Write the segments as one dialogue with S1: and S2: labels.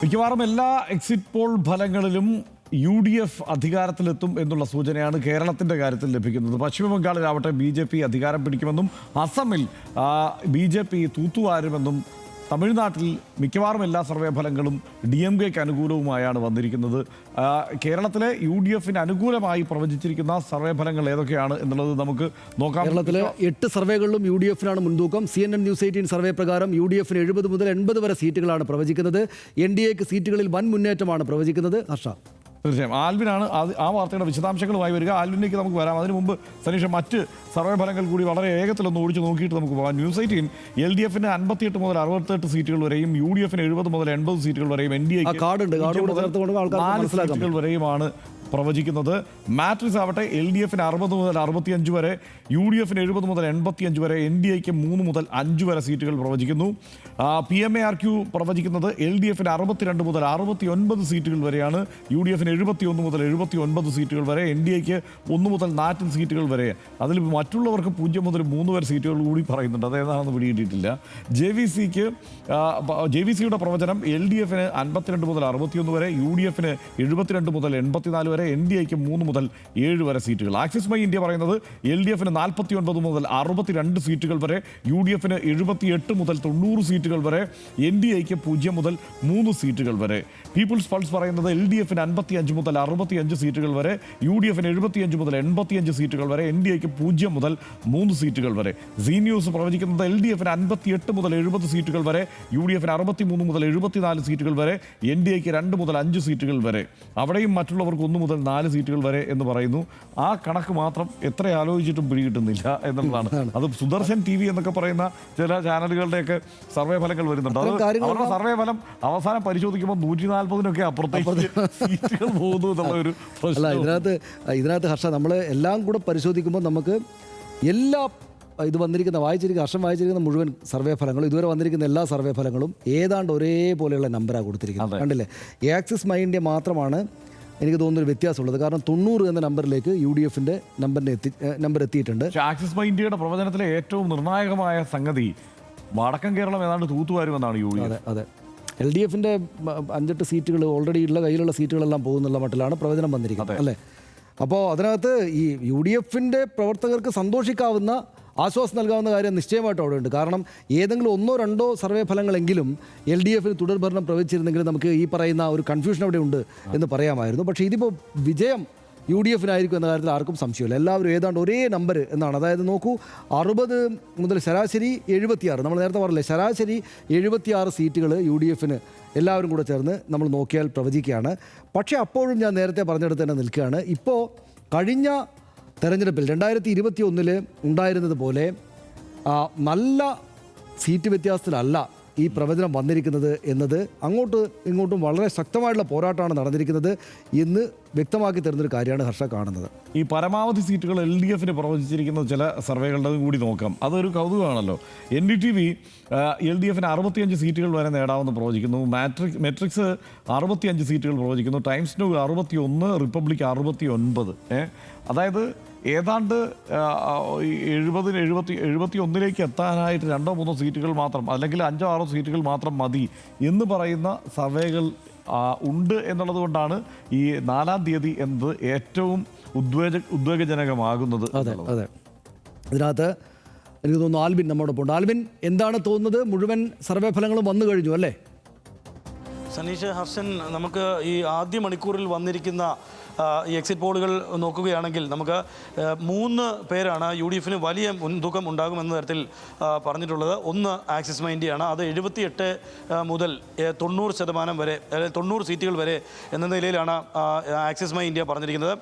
S1: മിക്കവാറും എല്ലാ exit poll ഫലങ്ങളിലും UDF അധികാരത്തിലെത്തും എന്നുള്ള സൂചനയാണ് കേരളത്തിൻ്റെ കാര്യത്തിൽ ലഭിക്കുന്നത്. പശ്ചിമ ബംഗാളിലാവട്ടെ BJP അധികാരം പിടിക്കുമെന്നും അസമിൽ BJP തൂത്തുവാരുമെന്നും തമിഴ്നാട്ടിൽ മിക്കവാറും എല്ലാ സർവേ ഫലങ്ങളും DMKയ്ക്ക് അനുകൂലവുമായാണ് വന്നിരിക്കുന്നത്. കേരളത്തിലെ UDFന് അനുകൂലമായി പ്രവചിച്ചിരിക്കുന്ന സർവേ ഫലങ്ങൾ ഏതൊക്കെയാണ് എന്നുള്ളത് നമുക്ക് നോക്കാം.
S2: കേരളത്തിലെ 8 സർവേകളിലും UDFനാണ് മുൻതൂക്കം. CNN News 18 സർവേ പ്രകാരം UDFന് 70 മുതൽ 80 വരെ സീറ്റുകളാണ് പ്രവചിക്കുന്നത്. NDAക്ക് സീറ്റുകളിൽ വൻ മുന്നേറ്റമാണ് പ്രവചിക്കുന്നത്. ഹർഷ,
S1: തീർച്ചയായും ആൽവിനാണ് ആ വാർത്തയുടെ വിശദാംശങ്ങളുമായി വരിക. ആൽവിനിലേക്ക് നമുക്ക് വരാം. അതിനു മുമ്പ് സനീഷ മറ്റ് സർവേ ഫലങ്ങൾ കൂടി വളരെ വേഗത്തിലൊന്ന് ഓടിച്ച് നോക്കിയിട്ട് നമുക്ക് പോകാം. ന്യൂസ് 18 LDFന് 58 മുതൽ 68 സീറ്റുകൾ വരെയും UDFന് 70 മുതൽ 80 സീറ്റുകൾ വരെയും NDAക്ക് 4 സീറ്റുകൾ വരെയുമാണ് പ്രവചിക്കുന്നത്. മാട്രിക്സ് ആവട്ടെ LDFന് 60 മുതൽ 65 വരെ, UDFന് 70 മുതൽ 85 വരെ, NDAക്ക് 3 മുതൽ 5 വരെ സീറ്റുകൾ പ്രവചിക്കുന്നു. PMARQ പ്രവചിക്കുന്നത് LDFന് 62 മുതൽ 69 സീറ്റുകൾ വരെയാണ്, UDFന് 71 മുതൽ 79 സീറ്റുകൾ വരെ, NDAക്ക് 1 മുതൽ 4 സീറ്റുകൾ വരെ. അതിൽ മറ്റുള്ളവർക്ക് 0 മുതൽ 3 വരെ സീറ്റുകൾ കൂടി പറയുന്നുണ്ട്. അതേതാണെന്ന് പിടികിട്ടിട്ടില്ല. JVCയുടെ പ്രവചനം LDFന് 52 മുതൽ 61 വരെ, UDFന് 72 മുതൽ 84 വരെ, NDAക്ക് 3 മുതൽ 7 വരെ സീറ്റുകൾ. ആക്സിസ് മൈ ഇന്ത്യ പറയുന്നത് LDFന് 49 മുതൽ 62 സീറ്റുകൾ വരെ, UDFന് 78 മുതൽ 90 സീറ്റുകൾ വരെ, NDAക്ക് 0 മുതൽ 3 സീറ്റുകൾ വരെ. പീപ്പിൾസ് പൾസ് പറയുന്നത് LDFന് 55 മുതൽ 65 സീറ്റുകൾ വരെ, UDFന് 75 മുതൽ 85 സീറ്റുകൾ വരെ, NDAക്ക് 0 മുതൽ 3 സീറ്റുകൾ വരെ. സീ ന്യൂസ് പ്രവചിക്കുന്നത് LDFന് 58 മുതൽ 70 സീറ്റുകൾ വരെ, UDFന് 63 മുതൽ 74 സീറ്റുകൾ വരെ, NDAക്ക് 2 മുതൽ 5 സീറ്റുകൾ വരെ. അവിടെയും മറ്റുള്ളവർക്ക് 1 മുതൽ 4 സീറ്റുകൾ വരെ എന്ന് പറയുന്നു. ആ കണക്ക് മാത്രം എത്ര ആലോചിച്ചിട്ടും പിടികിട്ടുന്നില്ല എന്നുള്ളതാണ്. അത് സുദർശൻ TV എന്നൊക്കെ പറയുന്ന ചില ചാനലുകളുടെയൊക്കെ സർവേ ഫലങ്ങൾ വരുന്നുണ്ട്. അത് അവരുടെ സർവേ ഫലം അവസാനം പരിശോധിക്കുമ്പോൾ 140-നൊക്കെ അപ്പുറത്തേക്ക് സീറ്റുകൾ പോകുന്നു എന്നുള്ള ഒരു
S2: ഇതിനകത്ത് ഹർഷ, നമ്മൾ എല്ലാം കൂടെ പരിശോധിക്കുമ്പോൾ നമുക്ക് എല്ലാ ഇത് ഹർഷം വായിച്ചിരിക്കുന്ന മുഴുവൻ സർവേ ഫലങ്ങളും ഇതുവരെ വന്നിരിക്കുന്ന എല്ലാ സർവേ ഫലങ്ങളും ഏതാണ്ട് ഒരേപോലെയുള്ള നമ്പറാണ് കൊടുത്തിരിക്കുന്നത്. കണ്ടില്ലേ? ആക്സിസ് മൈ ഇന്ത്യ മാത്രമാണ് എനിക്ക് തോന്നുന്നൊരു വ്യത്യാസമുള്ളത്. കാരണം 90 എന്ന നമ്പറിലേക്ക് UDFന്റെ നമ്പർ എത്തിയിട്ടുണ്ട്.
S1: ആക്സിസ് മൈ ഇന്ത്യയുടെ പ്രവചനത്തിലെ ഏറ്റവും നിർണായകമായ സംഗതി വടക്കൻ കേരളം ഏതാണ്ട് തൂത്തുവാരുമെന്നാണ് UDF.
S2: അതെ, LDFന്റെ 5-8 സീറ്റുകൾ ഓൾറെഡി ഉള്ള കയ്യിലുള്ള സീറ്റുകളെല്ലാം പോകുന്നുള്ള മട്ടിലാണ് പ്രവചനം വന്നിരിക്കുന്നത്, അല്ലേ? അപ്പോൾ അതിനകത്ത് ഈ UDFന്റെ പ്രവർത്തകർക്ക് സന്തോഷിക്കാവുന്ന, ആശ്വാസം നൽകാവുന്ന കാര്യം നിശ്ചയമായിട്ടും അവിടെ ഉണ്ട്. കാരണം ഏതെങ്കിലും 1-2 സർവേ ഫലങ്ങളെങ്കിലും LDFന് തുടർഭരണം പ്രവചിച്ചിരുന്നെങ്കിൽ നമുക്ക് ഈ പറയുന്ന ഒരു കൺഫ്യൂഷൻ അവിടെ ഉണ്ട് എന്ന് പറയാമായിരുന്നു. പക്ഷേ ഇതിപ്പോൾ വിജയം UDFനായിരിക്കും എന്ന കാര്യത്തിൽ ആർക്കും സംശയമില്ല. എല്ലാവരും ഏതാണ്ട് ഒരേ നമ്പർ എന്നാണ്. അതായത് നോക്കൂ, 60 മുതൽ ശരാശരി 76, നമ്മൾ നേരത്തെ പറഞ്ഞില്ലേ, ശരാശരി 76 സീറ്റുകൾ UDFന് എല്ലാവരും കൂടെ ചേർന്ന് നമ്മൾ നോക്കിയാൽ പ്രവചിക്കുകയാണ്. പക്ഷേ അപ്പോഴും ഞാൻ നേരത്തെ പറഞ്ഞിടത്ത് തന്നെ നിൽക്കുകയാണ്. ഇപ്പോൾ കഴിഞ്ഞ തെരഞ്ഞെടുപ്പിൽ 2021 ഉണ്ടായിരുന്നത് പോലെ നല്ല സീറ്റ് വ്യത്യാസത്തിലല്ല ഈ പ്രവചനം വന്നിരിക്കുന്നത് എന്നത് അങ്ങോട്ടും ഇങ്ങോട്ടും വളരെ ശക്തമായിട്ടുള്ള പോരാട്ടമാണ് നടന്നിരിക്കുന്നത് എന്ന് വ്യക്തമാക്കി തരുന്നൊരു കാര്യമാണ് ഹർഷ കാണുന്നത്.
S1: ഈ പരമാവധി സീറ്റുകൾ LDFന് പ്രവചിച്ചിരിക്കുന്ന ചില സർവേകളുടെ കൂടി നോക്കാം. അതൊരു കൗതുകമാണല്ലോ. NDTV LDFന് 65 സീറ്റുകൾ വരെ നേടാമെന്ന് പ്രവചിക്കുന്നു. മെട്രിക്സ് 65 സീറ്റുകൾ പ്രവചിക്കുന്നു. Times now 61, republic 69. അതായത് ഏതാണ്ട് 71-ലേക്ക് എത്താനായിട്ട് 2-3 സീറ്റുകൾ മാത്രം, അല്ലെങ്കിൽ 5-6 സീറ്റുകൾ മാത്രം മതി എന്ന് പറയുന്ന സർവേകൾ ഉണ്ട് എന്നുള്ളത് കൊണ്ടാണ് ഈ 4-ാം തീയതി എന്നത് ഏറ്റവും ഉദ്വേഗജനകമാകുന്നത്.
S2: അതെ, ഇതിനകത്ത് എനിക്ക് തോന്നുന്നു ആൽബിൻ നമ്മോടൊപ്പം ഉണ്ട്. ആൽബിൻ, എന്താണ് തോന്നുന്നത്? മുഴുവൻ സർവേ ഫലങ്ങളും വന്നു കഴിഞ്ഞു അല്ലേ?
S3: സനീഷ്, ഹർഷൻ, നമുക്ക് ഈ ആദ്യ മണിക്കൂറിൽ വന്നിരിക്കുന്ന ഈ എക്സിറ്റ് പോളുകൾ നോക്കുകയാണെങ്കിൽ നമുക്ക് 3 പേരാണ് UDFന് വലിയ മുൻതൂക്കം ഉണ്ടാകുമെന്ന തരത്തിൽ പറഞ്ഞിട്ടുള്ളത്. ഒന്ന് ആക്സിസ് മൈ ഇന്ത്യയാണ്. അത് 78 മുതൽ 90% വരെ, 90 സീറ്റുകൾ വരെ എന്ന നിലയിലാണ് ആക്സിസ് മൈ ഇന്ത്യ പറഞ്ഞിരിക്കുന്നത്.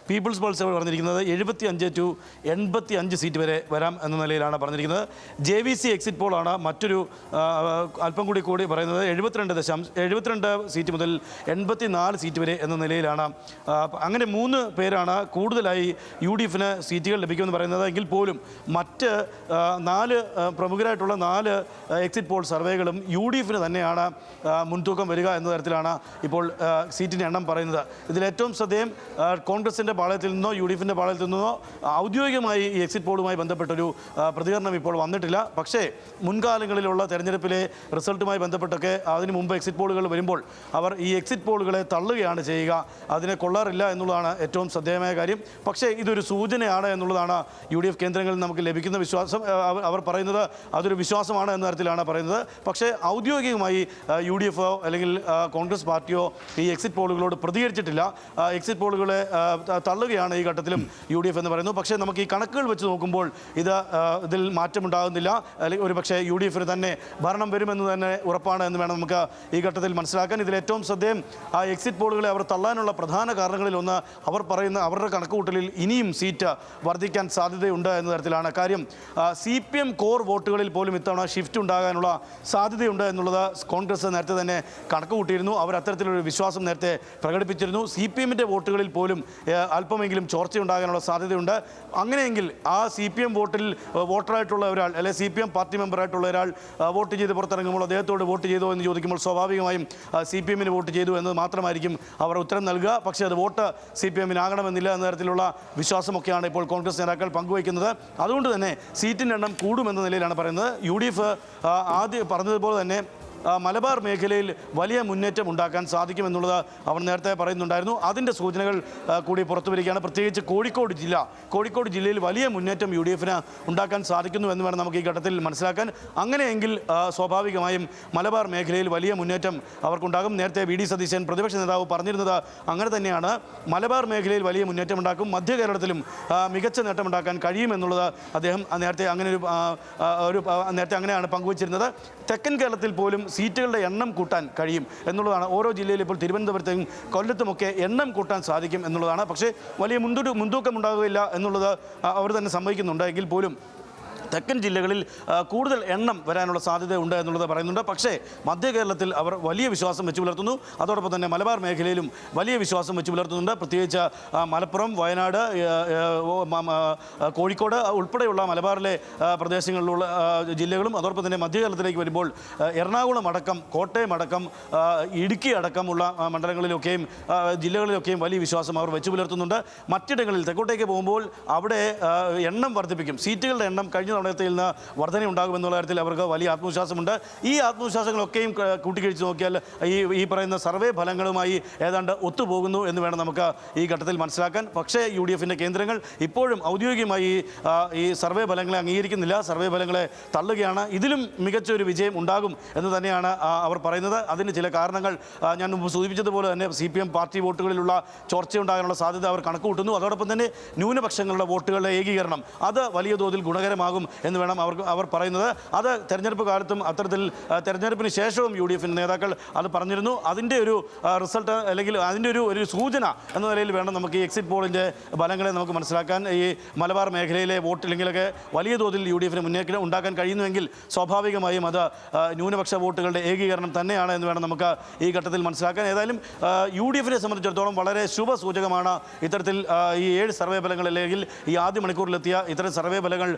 S3: പീപ്പിൾസ് പൾസ് പറഞ്ഞിരിക്കുന്നത് 75 to 85 സീറ്റ് വരെ വരാം എന്ന നിലയിലാണ് പറഞ്ഞിരിക്കുന്നത്. JVC എക്സിറ്റ് പോളാണ് മറ്റൊരു അല്പം കൂടി പറയുന്നത്. 72 സീറ്റ് മുതൽ 84 സീറ്റ് വരെ എന്ന നിലയിലാണ്. അങ്ങനെ 3 പേരാണ് കൂടുതലായി UDFന് സീറ്റുകൾ ലഭിക്കുമെന്ന് പറയുന്നത്. എങ്കിൽ പോലും മറ്റ് 4 പ്രമുഖരായിട്ടുള്ള 4 എക്സിറ്റ് പോൾ സർവേകളും UDFന് തന്നെയാണ് മുൻതൂക്കം വരിക എന്ന തരത്തിലാണ് ഇപ്പോൾ സീറ്റിൻ്റെ എണ്ണം പറയുന്നത്. ഇതിലേറ്റവും ശ്രദ്ധേയം കോൺഗ്രസിൻ്റെ പാളയത്തിൽ നിന്നോ UDFന്റെ പാളയത്തിൽ നിന്നോ ഔദ്യോഗികമായി ഈ എക്സിറ്റ് പോളുമായി ബന്ധപ്പെട്ടൊരു പ്രതികരണം ഇപ്പോൾ വന്നിട്ടില്ല. പക്ഷേ മുൻകാലങ്ങളിലുള്ള തെരഞ്ഞെടുപ്പിലെ റിസൾട്ടുമായി ബന്ധപ്പെട്ടൊക്കെ അതിന് മുമ്പ് എക്സിറ്റ് പോളുകൾ വരുമ്പോൾ അവർ ഈ എക്സിറ്റ് പോളുകളെ തള്ളുകയാണ് ചെയ്യുക. അതിനെ കൊള്ളാറില്ല എന്നുള്ളതാണ് ഏറ്റവും ശ്രദ്ധേയമായ കാര്യം. പക്ഷേ ഇതൊരു സൂചനയാണ് എന്നുള്ളതാണ് UDF കേന്ദ്രങ്ങളിൽ നമുക്ക് ലഭിക്കുന്ന വിശ്വാസം. അവർ പറയുന്നത് അതൊരു വിശ്വാസമാണ് എന്ന തരത്തിലാണ് പറയുന്നത്. പക്ഷേ ഔദ്യോഗികമായി UDF അല്ലെങ്കിൽ കോൺഗ്രസ് പാർട്ടിയോ ഈ എക്സിറ്റ് പോളുകളോട് പ്രതികരിച്ചിട്ടില്ല. എക്സിറ്റ് പോളുകളെ തള്ളുകയാണ് ഈ ഘട്ടത്തിലും UDF എന്ന് പറയുന്നു. പക്ഷേ നമുക്ക് ഈ കണക്കുകൾ വെച്ച് നോക്കുമ്പോൾ ഇതിൽ മാറ്റമുണ്ടാകുന്നില്ല. അല്ലെങ്കിൽ ഒരു പക്ഷേ UDFന് തന്നെ ഭരണം വരുമെന്ന് തന്നെ ഉറപ്പാണ് എന്ന് വേണം നമുക്ക് ഈ ഘട്ടത്തിൽ മനസ്സിലാക്കാൻ. ഇതിൽ ഏറ്റവും ശ്രദ്ധേയം ആ എക്സിറ്റ് പോളുകളെ അവർ തള്ളാനുള്ള പ്രധാന കാരണങ്ങളിലൊന്ന് അവർ പറയുന്ന അവരുടെ കണക്കുകൂട്ടലിൽ ഇനിയും സീറ്റ് വർദ്ധിക്കാൻ സാധ്യതയുണ്ട് എന്ന തരത്തിലാണ്. കാര്യം CPM കോർ വോട്ടുകളിൽ പോലും ഇത്തവണ ഷിഫ്റ്റ് ഉണ്ടാകാനുള്ള സാധ്യതയുണ്ട് എന്നുള്ളത് കോൺഗ്രസ് നേരത്തെ തന്നെ കണക്ക് കൂട്ടിയിരുന്നു. അവർ അത്തരത്തിലൊരു വിശ്വാസം നേരത്തെ പ്രകടിപ്പിച്ചിരുന്നു. CPMൻ്റെ വോട്ടുകളിൽ പോലും അല്പമെങ്കിലും ചോർച്ചയുണ്ടാകാനുള്ള സാധ്യതയുണ്ട്. അങ്ങനെയെങ്കിൽ ആ CPM വോട്ടിൽ വോട്ടറായിട്ടുള്ള ഒരാൾ അല്ലെങ്കിൽ CPM പാർട്ടി മെമ്പറായിട്ടുള്ള ഒരാൾ വോട്ട് ചെയ്ത് പുറത്തിറങ്ങുമ്പോൾ അദ്ദേഹത്തോട് വോട്ട് ചെയ്തോ എന്ന് ചോദിക്കുമ്പോൾ സ്വാഭാവികമായും CPMന് വോട്ട് ചെയ്തു എന്നത് മാത്രമായിരിക്കും അവർ ഉത്തരം നൽകുക. പക്ഷേ അത് വോട്ട് CPMനാകണമെന്നില്ല എന്ന തരത്തിലുള്ള വിശ്വാസമൊക്കെയാണ് ഇപ്പോൾ കോൺഗ്രസ് നേതാക്കൾ പങ്കുവയ്ക്കുന്നത്. അതുകൊണ്ട് തന്നെ സീറ്റിൻ്റെ എണ്ണം കൂടുമെന്ന നിലയിലാണ് പറയുന്നത്. UDF ആദ്യം പറഞ്ഞതുപോലെ തന്നെ മലബാർ മേഖലയിൽ വലിയ മുന്നേറ്റം ഉണ്ടാക്കാൻ സാധിക്കുമെന്നുള്ളത് അവർ നേരത്തെ പറയുന്നുണ്ടായിരുന്നു. അതിൻ്റെ സൂചനകൾ കൂടി പുറത്തു വരികയാണ്. പ്രത്യേകിച്ച് കോഴിക്കോട് ജില്ലയിൽ വലിയ മുന്നേറ്റം UDFന് ഉണ്ടാക്കാൻ സാധിക്കുന്നു എന്ന് വേണം നമുക്ക് ഈ ഘട്ടത്തിൽ മനസ്സിലാക്കാൻ. അങ്ങനെയെങ്കിൽ സ്വാഭാവികമായും മലബാർ മേഖലയിൽ വലിയ മുന്നേറ്റം അവർക്കുണ്ടാകും. നേരത്തെ VD സതീശൻ പ്രതിപക്ഷ നേതാവ് പറഞ്ഞിരുന്നത് അങ്ങനെ തന്നെയാണ്. മലബാർ മേഖലയിൽ വലിയ മുന്നേറ്റം ഉണ്ടാക്കും, മധ്യ കേരളത്തിലും മികച്ച നേട്ടമുണ്ടാക്കാൻ കഴിയുമെന്നുള്ളത് അദ്ദേഹം നേരത്തെ അങ്ങനെയാണ് പങ്കുവച്ചിരുന്നത്. തെക്കൻ കേരളത്തിൽ പോലും സീറ്റുകളുടെ എണ്ണം കൂട്ടാൻ കഴിയും എന്നുള്ളതാണ്. ഓരോ ജില്ലയിലും ഇപ്പോൾ തിരുവനന്തപുരത്തും കൊല്ലത്തുമൊക്കെ എണ്ണം കൂട്ടാൻ സാധിക്കും എന്നുള്ളതാണ്. പക്ഷേ വലിയ മുൻതൂക്കം ഉണ്ടാകുകയില്ല എന്നുള്ളത് അവർ തന്നെ സമ്മതിക്കുന്നുണ്ട്. എങ്കിൽ പോലും തെക്കൻ ജില്ലകളിൽ കൂടുതൽ എണ്ണം വരാനുള്ള സാധ്യത ഉണ്ട് എന്നുള്ളത് പറയുന്നുണ്ട്. പക്ഷേ മധ്യ കേരളത്തിൽ അവർ വലിയ വിശ്വാസം വെച്ച് പുലർത്തുന്നു. അതോടൊപ്പം തന്നെ മലബാർ മേഖലയിലും വലിയ വിശ്വാസം വെച്ച് പുലർത്തുന്നുണ്ട്. പ്രത്യേകിച്ച് മലപ്പുറം, വയനാട്, കോഴിക്കോട് ഉൾപ്പെടെയുള്ള മലബാറിലെ പ്രദേശങ്ങളിലുള്ള ജില്ലകളും അതോടൊപ്പം തന്നെ മധ്യ കേരളത്തിലേക്ക് വരുമ്പോൾ എറണാകുളം അടക്കം, കോട്ടയം അടക്കം, ഇടുക്കി അടക്കമുള്ള മണ്ഡലങ്ങളിലൊക്കെയും ജില്ലകളിലൊക്കെയും വലിയ വിശ്വാസം അവർ വെച്ച് പുലർത്തുന്നുണ്ട്. മറ്റിടങ്ങളിൽ തെക്കോട്ടേക്ക് പോകുമ്പോൾ അവിടെ എണ്ണം വർദ്ധിപ്പിക്കും. സീറ്റുകളുടെ എണ്ണം കഴിഞ്ഞ തവണത്തിൽ നിന്ന് വർധനയുണ്ടാകുമെന്നുള്ള കാര്യത്തിൽ അവർക്ക് വലിയ ആത്മവിശ്വാസമുണ്ട്. ഈ ആത്മവിശ്വാസങ്ങളൊക്കെയും കൂട്ടിക്കഴിച്ച് നോക്കിയാൽ ഈ പറയുന്ന സർവേ ഫലങ്ങളുമായി ഏതാണ്ട് ഒത്തുപോകുന്നു എന്ന് വേണം നമുക്ക് ഈ ഘട്ടത്തിൽ മനസ്സിലാക്കാൻ. പക്ഷേ UDFൻ്റെ കേന്ദ്രങ്ങൾ ഇപ്പോഴും ഔദ്യോഗികമായി ഈ സർവേ ഫലങ്ങളെ അംഗീകരിക്കുന്നില്ല, സർവേ ഫലങ്ങളെ തള്ളുകയാണ്. ഇതിലും മികച്ചൊരു വിജയം ഉണ്ടാകും എന്ന് തന്നെയാണ് അവർ പറയുന്നത്. അതിന് ചില കാരണങ്ങൾ ഞാൻ മുമ്പ് സൂചിപ്പിച്ചതുപോലെ തന്നെ CPM പാർട്ടി വോട്ടുകളിലുള്ള ചോർച്ചയുണ്ടാകാനുള്ള സാധ്യത അവർ കണക്കുകൂട്ടുന്നു. അതോടൊപ്പം തന്നെ ന്യൂനപക്ഷങ്ങളുടെ വോട്ടുകളുടെ ഏകീകരണം അത് വലിയ തോതിൽ ഗുണകരമാകും എന്ന് വേണം അവർ പറയുന്നത്. അത് തെരഞ്ഞെടുപ്പ് കാലത്തും അത്തരത്തിൽ തെരഞ്ഞെടുപ്പിന് ശേഷവും UDF നേതാക്കൾ അത് പറഞ്ഞിരുന്നു. അതിൻ്റെ ഒരു റിസൾട്ട് അല്ലെങ്കിൽ അതിൻ്റെ ഒരു സൂചന എന്ന നിലയിൽ വേണം നമുക്ക് ഈ എക്സിറ്റ് പോളിൻ്റെ ഫലങ്ങളെ നമുക്ക് മനസ്സിലാക്കാൻ. ഈ മലബാർ മേഖലയിലെ വോട്ടില്ലെങ്കിലൊക്കെ വലിയ തോതിൽ UDFന് മുന്നേറ്റം ഉണ്ടാക്കാൻ കഴിയുന്നുവെങ്കിൽ സ്വാഭാവികമായും അത് ന്യൂനപക്ഷ വോട്ടുകളുടെ ഏകീകരണം തന്നെയാണ് എന്ന് വേണം നമുക്ക് ഈ ഘട്ടത്തിൽ മനസ്സിലാക്കാൻ. ഏതായാലും UDFനെ സംബന്ധിച്ചിടത്തോളം വളരെ ശുഭസൂചകമാണ് ഇത്തരത്തിൽ ഈ 7 സർവേ ഫലങ്ങൾ അല്ലെങ്കിൽ ഈ ആദ്യ മണിക്കൂറിലെത്തിയ ഇത്തരം സർവേ ഫലങ്ങൾ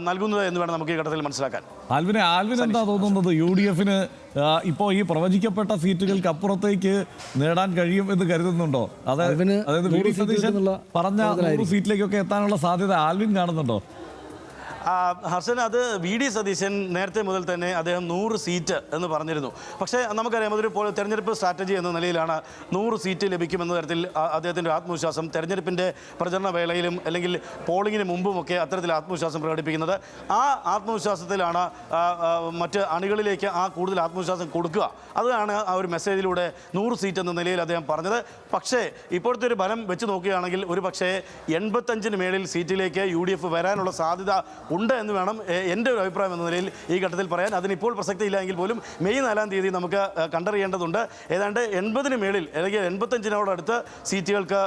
S3: നൽകുന്നത് എന്ന് വേണം നമുക്ക് ഈ ഘട്ടത്തിൽ മനസ്സിലാക്കാൻ.
S1: ആൽവിൻ എന്താ തോന്നുന്നത്? UDFന് ഇപ്പോൾ ഈ പ്രവചിക്കപ്പെട്ട സീറ്റുകൾക്ക് അപ്പുറത്തേക്ക് നേടാൻ കഴിയും എന്ന് കരുതുന്നുണ്ടോ? അതായത് VD സതീശൻ പറഞ്ഞ 100 സീറ്റിലേക്കൊക്കെ എത്താനുള്ള സാധ്യത ആൽവിൻ കാണുന്നുണ്ടോ?
S3: ഹർഷൻ, അത് VD സതീശൻ നേരത്തെ മുതൽ തന്നെ അദ്ദേഹം 100 സീറ്റ് എന്ന് പറഞ്ഞിരുന്നു. പക്ഷേ നമുക്കറിയാം അതൊരു തെരഞ്ഞെടുപ്പ് സ്ട്രാറ്റജി എന്ന നിലയിലാണ് 100 സീറ്റ് ലഭിക്കുമെന്ന തരത്തിൽ അദ്ദേഹത്തിൻ്റെ ആത്മവിശ്വാസം തെരഞ്ഞെടുപ്പിൻ്റെ പ്രചരണ വേളയിലും അല്ലെങ്കിൽ പോളിങ്ങിന് മുമ്പുമൊക്കെ അത്തരത്തിൽ ആത്മവിശ്വാസം പ്രകടിപ്പിക്കുന്നത്. ആ ആത്മവിശ്വാസത്തിലാണ് മറ്റ് അണികളിലേക്ക് കൂടുതൽ ആത്മവിശ്വാസം കൊടുക്കുക. അതാണ് ആ ഒരു മെസ്സേജിലൂടെ 100 സീറ്റ് എന്ന നിലയിൽ അദ്ദേഹം പറഞ്ഞത്. പക്ഷേ ഇപ്പോഴത്തെ ഒരു ഫലം വെച്ച് നോക്കുകയാണെങ്കിൽ ഒരു പക്ഷേ 85-ന് മേളിൽ സീറ്റിലേക്ക് UDF വരാനുള്ള സാധ്യത ഉണ്ട് എന്ന് വേണം എൻ്റെ ഒരു അഭിപ്രായം എന്ന നിലയിൽ ഈ ഘട്ടത്തിൽ പറയാൻ. അതിനിപ്പോൾ പ്രസക്തിയില്ല എങ്കിൽ പോലും മെയ് 4-ാം തീയതി നമുക്ക് കണ്ടറിയേണ്ടതുണ്ട്. ഏതാണ്ട് 80-ന് മേളിൽ അല്ലെങ്കിൽ 85-നോടടുത്ത് സീറ്റുകൾക്ക്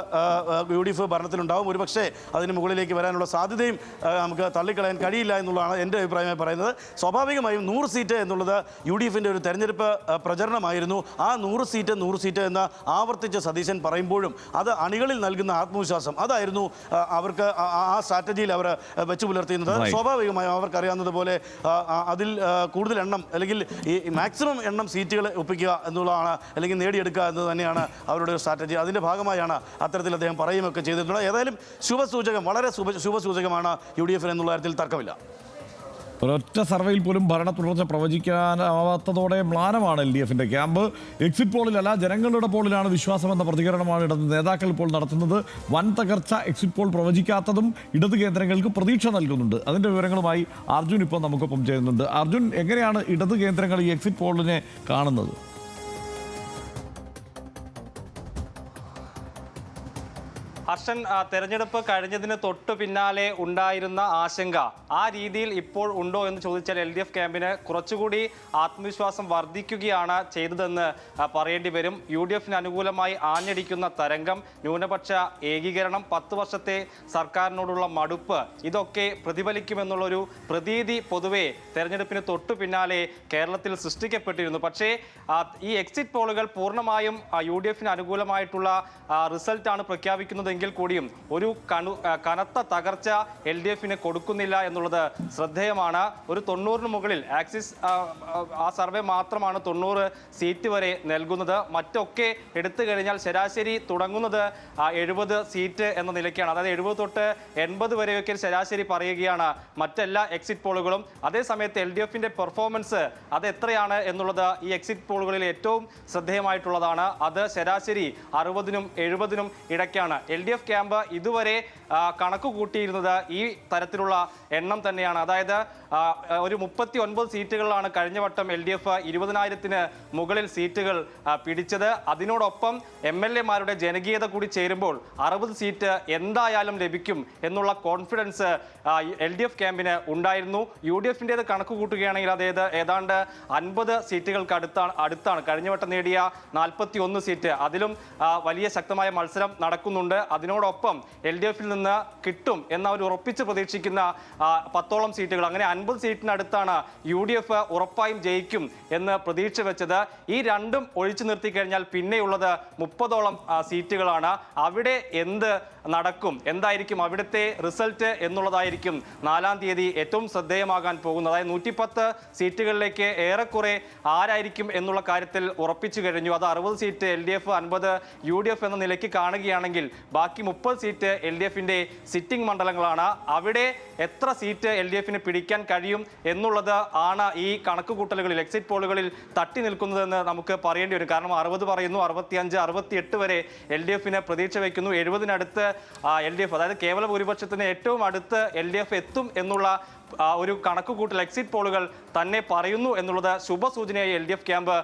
S3: UDF ഭരണത്തിലുണ്ടാവും. ഒരുപക്ഷെ അതിന് മുകളിലേക്ക് വരാനുള്ള സാധ്യതയും നമുക്ക് തള്ളിക്കളയാൻ കഴിയില്ല എന്നുള്ളതാണ് എൻ്റെ അഭിപ്രായമായി പറയുന്നത്. സ്വാഭാവികമായും 100 സീറ്റ് എന്നുള്ളത് UDFൻ്റെ ഒരു തെരഞ്ഞെടുപ്പ് പ്രചരണമായിരുന്നു. ആ 100 സീറ്റ് എന്ന് ആവർത്തിച്ച് സതീശൻ പറയുമ്പോഴും അത് അണികളിൽ നൽകുന്ന ആത്മവിശ്വാസം അതായിരുന്നു അവർക്ക് ആ സ്ട്രാറ്റജിയിൽ അവർ വെച്ച് പുലർത്തിയിരുന്നത്. സ്വാഭാവികമായും അവർക്കറിയാവുന്നതുപോലെ അതിൽ കൂടുതൽ എണ്ണം അല്ലെങ്കിൽ ഈ മാക്സിമം എണ്ണം സീറ്റുകൾ ഒപ്പിക്കുക എന്നുള്ളതാണ് അല്ലെങ്കിൽ നേടിയെടുക്കുക എന്നത് തന്നെയാണ് അവരുടെ ഒരു സ്ട്രാറ്റജി. അതിൻ്റെ ഭാഗമായാണ് അത്തരത്തിൽ അദ്ദേഹം പറയുകയൊക്കെ ചെയ്തിട്ടുള്ളത്. ഏതായാലും ശുഭസൂചകം, വളരെ ശുഭസൂചകമാണ് UDF എന്നുള്ള കാര്യത്തിൽ തർക്കമില്ല.
S1: ഒരൊറ്റ സർവേയിൽ പോലും ഭരണ തുടർച്ച പ്രവചിക്കാനാവാത്തതോടെ മ്ലാനമാണ് LDFിന്റെ ക്യാമ്പ്. എക്സിറ്റ് പോളിലല്ല, ജനങ്ങളുടെ പോളിലാണ് വിശ്വാസമെന്ന പ്രതികരണമാണ് ഇടത് നേതാക്കൾ ഇപ്പോൾ നടത്തുന്നത്. വൻ തകർച്ച എക്സിറ്റ് പോൾ പ്രവചിക്കാത്തതും ഇടത് കേന്ദ്രങ്ങൾക്ക് പ്രതീക്ഷ നൽകുന്നുണ്ട്. അതിന്റെ വിവരങ്ങളുമായി അർജുൻ ഇപ്പോൾ നമുക്കൊപ്പം ചേരുന്നുണ്ട്. അർജുൻ, എങ്ങനെയാണ് ഇടത് കേന്ദ്രങ്ങൾ ഈ എക്സിറ്റ് പോളിനെ കാണുന്നത്?
S4: ഹർഷൻ, തെരഞ്ഞെടുപ്പ് കഴിഞ്ഞതിന് തൊട്ടു പിന്നാലെ ഉണ്ടായിരുന്ന ആശങ്ക ആ രീതിയിൽ ഇപ്പോൾ ഉണ്ടോ എന്ന് ചോദിച്ചാൽ LDF ക്യാമ്പിന് കുറച്ചുകൂടി ആത്മവിശ്വാസം വർദ്ധിക്കുകയാണ് ചെയ്തതെന്ന് പറയേണ്ടി വരും. UDFിന് അനുകൂലമായി ആഞ്ഞടിക്കുന്ന തരംഗം, ന്യൂനപക്ഷ ഏകീകരണം, 10 വർഷത്തെ സർക്കാരിനോടുള്ള മടുപ്പ്, ഇതൊക്കെ പ്രതിഫലിക്കുമെന്നുള്ളൊരു പ്രതീതി പൊതുവെ തെരഞ്ഞെടുപ്പിന് തൊട്ടു പിന്നാലെ കേരളത്തിൽ സൃഷ്ടിക്കപ്പെട്ടിരുന്നു. പക്ഷേ ഈ എക്സിറ്റ് പോളുകൾ പൂർണ്ണമായും UDFിന് അനുകൂലമായിട്ടുള്ള റിസൾട്ടാണ് പ്രഖ്യാപിക്കുന്നത് എങ്കിൽ കൂടിയും ഒരു കനത്ത തകർച്ച LDFിന് കൊടുക്കുന്നില്ല എന്നുള്ളത് ശ്രദ്ധേയമാണ്. ഒരു 90-ന് മുകളിൽ ആക്സിസ് ആ സർവേ മാത്രമാണ് 90 സീറ്റ് വരെ നൽകുന്നത്. മറ്റൊക്കെ എടുത്തു കഴിഞ്ഞാൽ ശരാശരി തുടങ്ങുന്നത് 70 സീറ്റ് എന്ന നിലയ്ക്കാണ്. അതായത് 70 തൊട്ട് 80 വരെയൊക്കെ ശരാശരി പറയുകയാണ് മറ്റെല്ലാ എക്സിറ്റ് പോളുകളും. അതേസമയത്ത് LDFിന്റെ പെർഫോമൻസ് അത് എത്രയാണ് എന്നുള്ളത് ഈ എക്സിറ്റ് പോളുകളിൽ ഏറ്റവും ശ്രദ്ധേയമായിട്ടുള്ളതാണ്. അത് ശരാശരി 60-നും 70-നും ഇടയ്ക്കാണ്. LDF ക്യാമ്പ് ഇതുവരെ കണക്ക് കൂട്ടിയിരുന്നത് ഈ തരത്തിലുള്ള എണ്ണം തന്നെയാണ്. അതായത് ഒരു 39 സീറ്റുകളിലാണ് കഴിഞ്ഞ വട്ടം LDF 20,000-ന് മുകളിൽ സീറ്റുകൾ പിടിച്ചത്. അതിനോടൊപ്പം MLA-മാരുടെ ജനകീയത കൂടി ചേരുമ്പോൾ 60 സീറ്റ് എന്തായാലും ലഭിക്കും എന്നുള്ള കോൺഫിഡൻസ് LDF ക്യാമ്പിന് ഉണ്ടായിരുന്നു. UDFിൻ്റേത് കണക്ക് കൂട്ടുകയാണെങ്കിൽ അതായത് ഏതാണ്ട് 50 സീറ്റുകൾക്ക് അടുത്താണ്. കഴിഞ്ഞ വട്ടം നേടിയ 41 സീറ്റ്, അതിലും വലിയ ശക്തമായ മത്സരം നടക്കുന്നുണ്ട്. അതിനോടൊപ്പം LDFിൽ നിന്ന് കിട്ടും എന്ന ഒരു ഉറപ്പിച്ച് പ്രതീക്ഷിക്കുന്ന 10ഓളം സീറ്റുകൾ, അങ്ങനെ 50 സീറ്റിനടുത്താണ് UDF ഉറപ്പായും ജയിക്കും എന്ന് പ്രതീക്ഷ വെച്ചത്. ഈ രണ്ടും ഒഴിച്ചു നിർത്തി കഴിഞ്ഞാൽ പിന്നെയുള്ളത് 30ഓളം സീറ്റുകളാണ്. അവിടെ എന്ത് നടക്കും, എന്തായിരിക്കും അവിടുത്തെ റിസൾട്ട് എന്നുള്ളതായിരിക്കും 4-ാം തീയതി ഏറ്റവും ശ്രദ്ധേയമാകാൻ പോകുന്നത്. അതായത് 110 സീറ്റുകളിലേക്ക് ഏറെക്കുറെ ആരായിരിക്കും എന്നുള്ള കാര്യത്തിൽ ഉറപ്പിച്ചു കഴിഞ്ഞു. അത് 60 സീറ്റ് LDF, 50 UDF എന്ന നിലയ്ക്ക് കാണുകയാണെങ്കിൽ ബാക്കി 30 സീറ്റ് LDFിന്റെ സിറ്റിംഗ് മണ്ഡലങ്ങളാണ്. അവിടെ എത്ര സീറ്റ് LDFിന് പിടിക്കാൻ കഴിയും എന്നുള്ളത് ആണ് ഈ കണക്കുകൂട്ടലുകളിൽ, എക്സിറ്റ് പോളുകളിൽ തട്ടി നിൽക്കുന്നതെന്ന് നമുക്ക് പറയേണ്ടി വരും. കാരണം 60 പറയുന്നു, 65, 68 വരെ LDFിന് പ്രതീക്ഷ വയ്ക്കുന്നു. 70-നടുത്ത് LDF, അതായത് കേവല ഭൂരിപക്ഷത്തിന് ഏറ്റവും അടുത്ത് LDF എത്തും എന്നുള്ള ഒരു കണക്കുകൂട്ടൽ എക്സിറ്റ് പോളുകൾ തന്നെ പറയുന്നു എന്നുള്ളത് ശുഭസൂചനയായി LDF ക്യാമ്പ്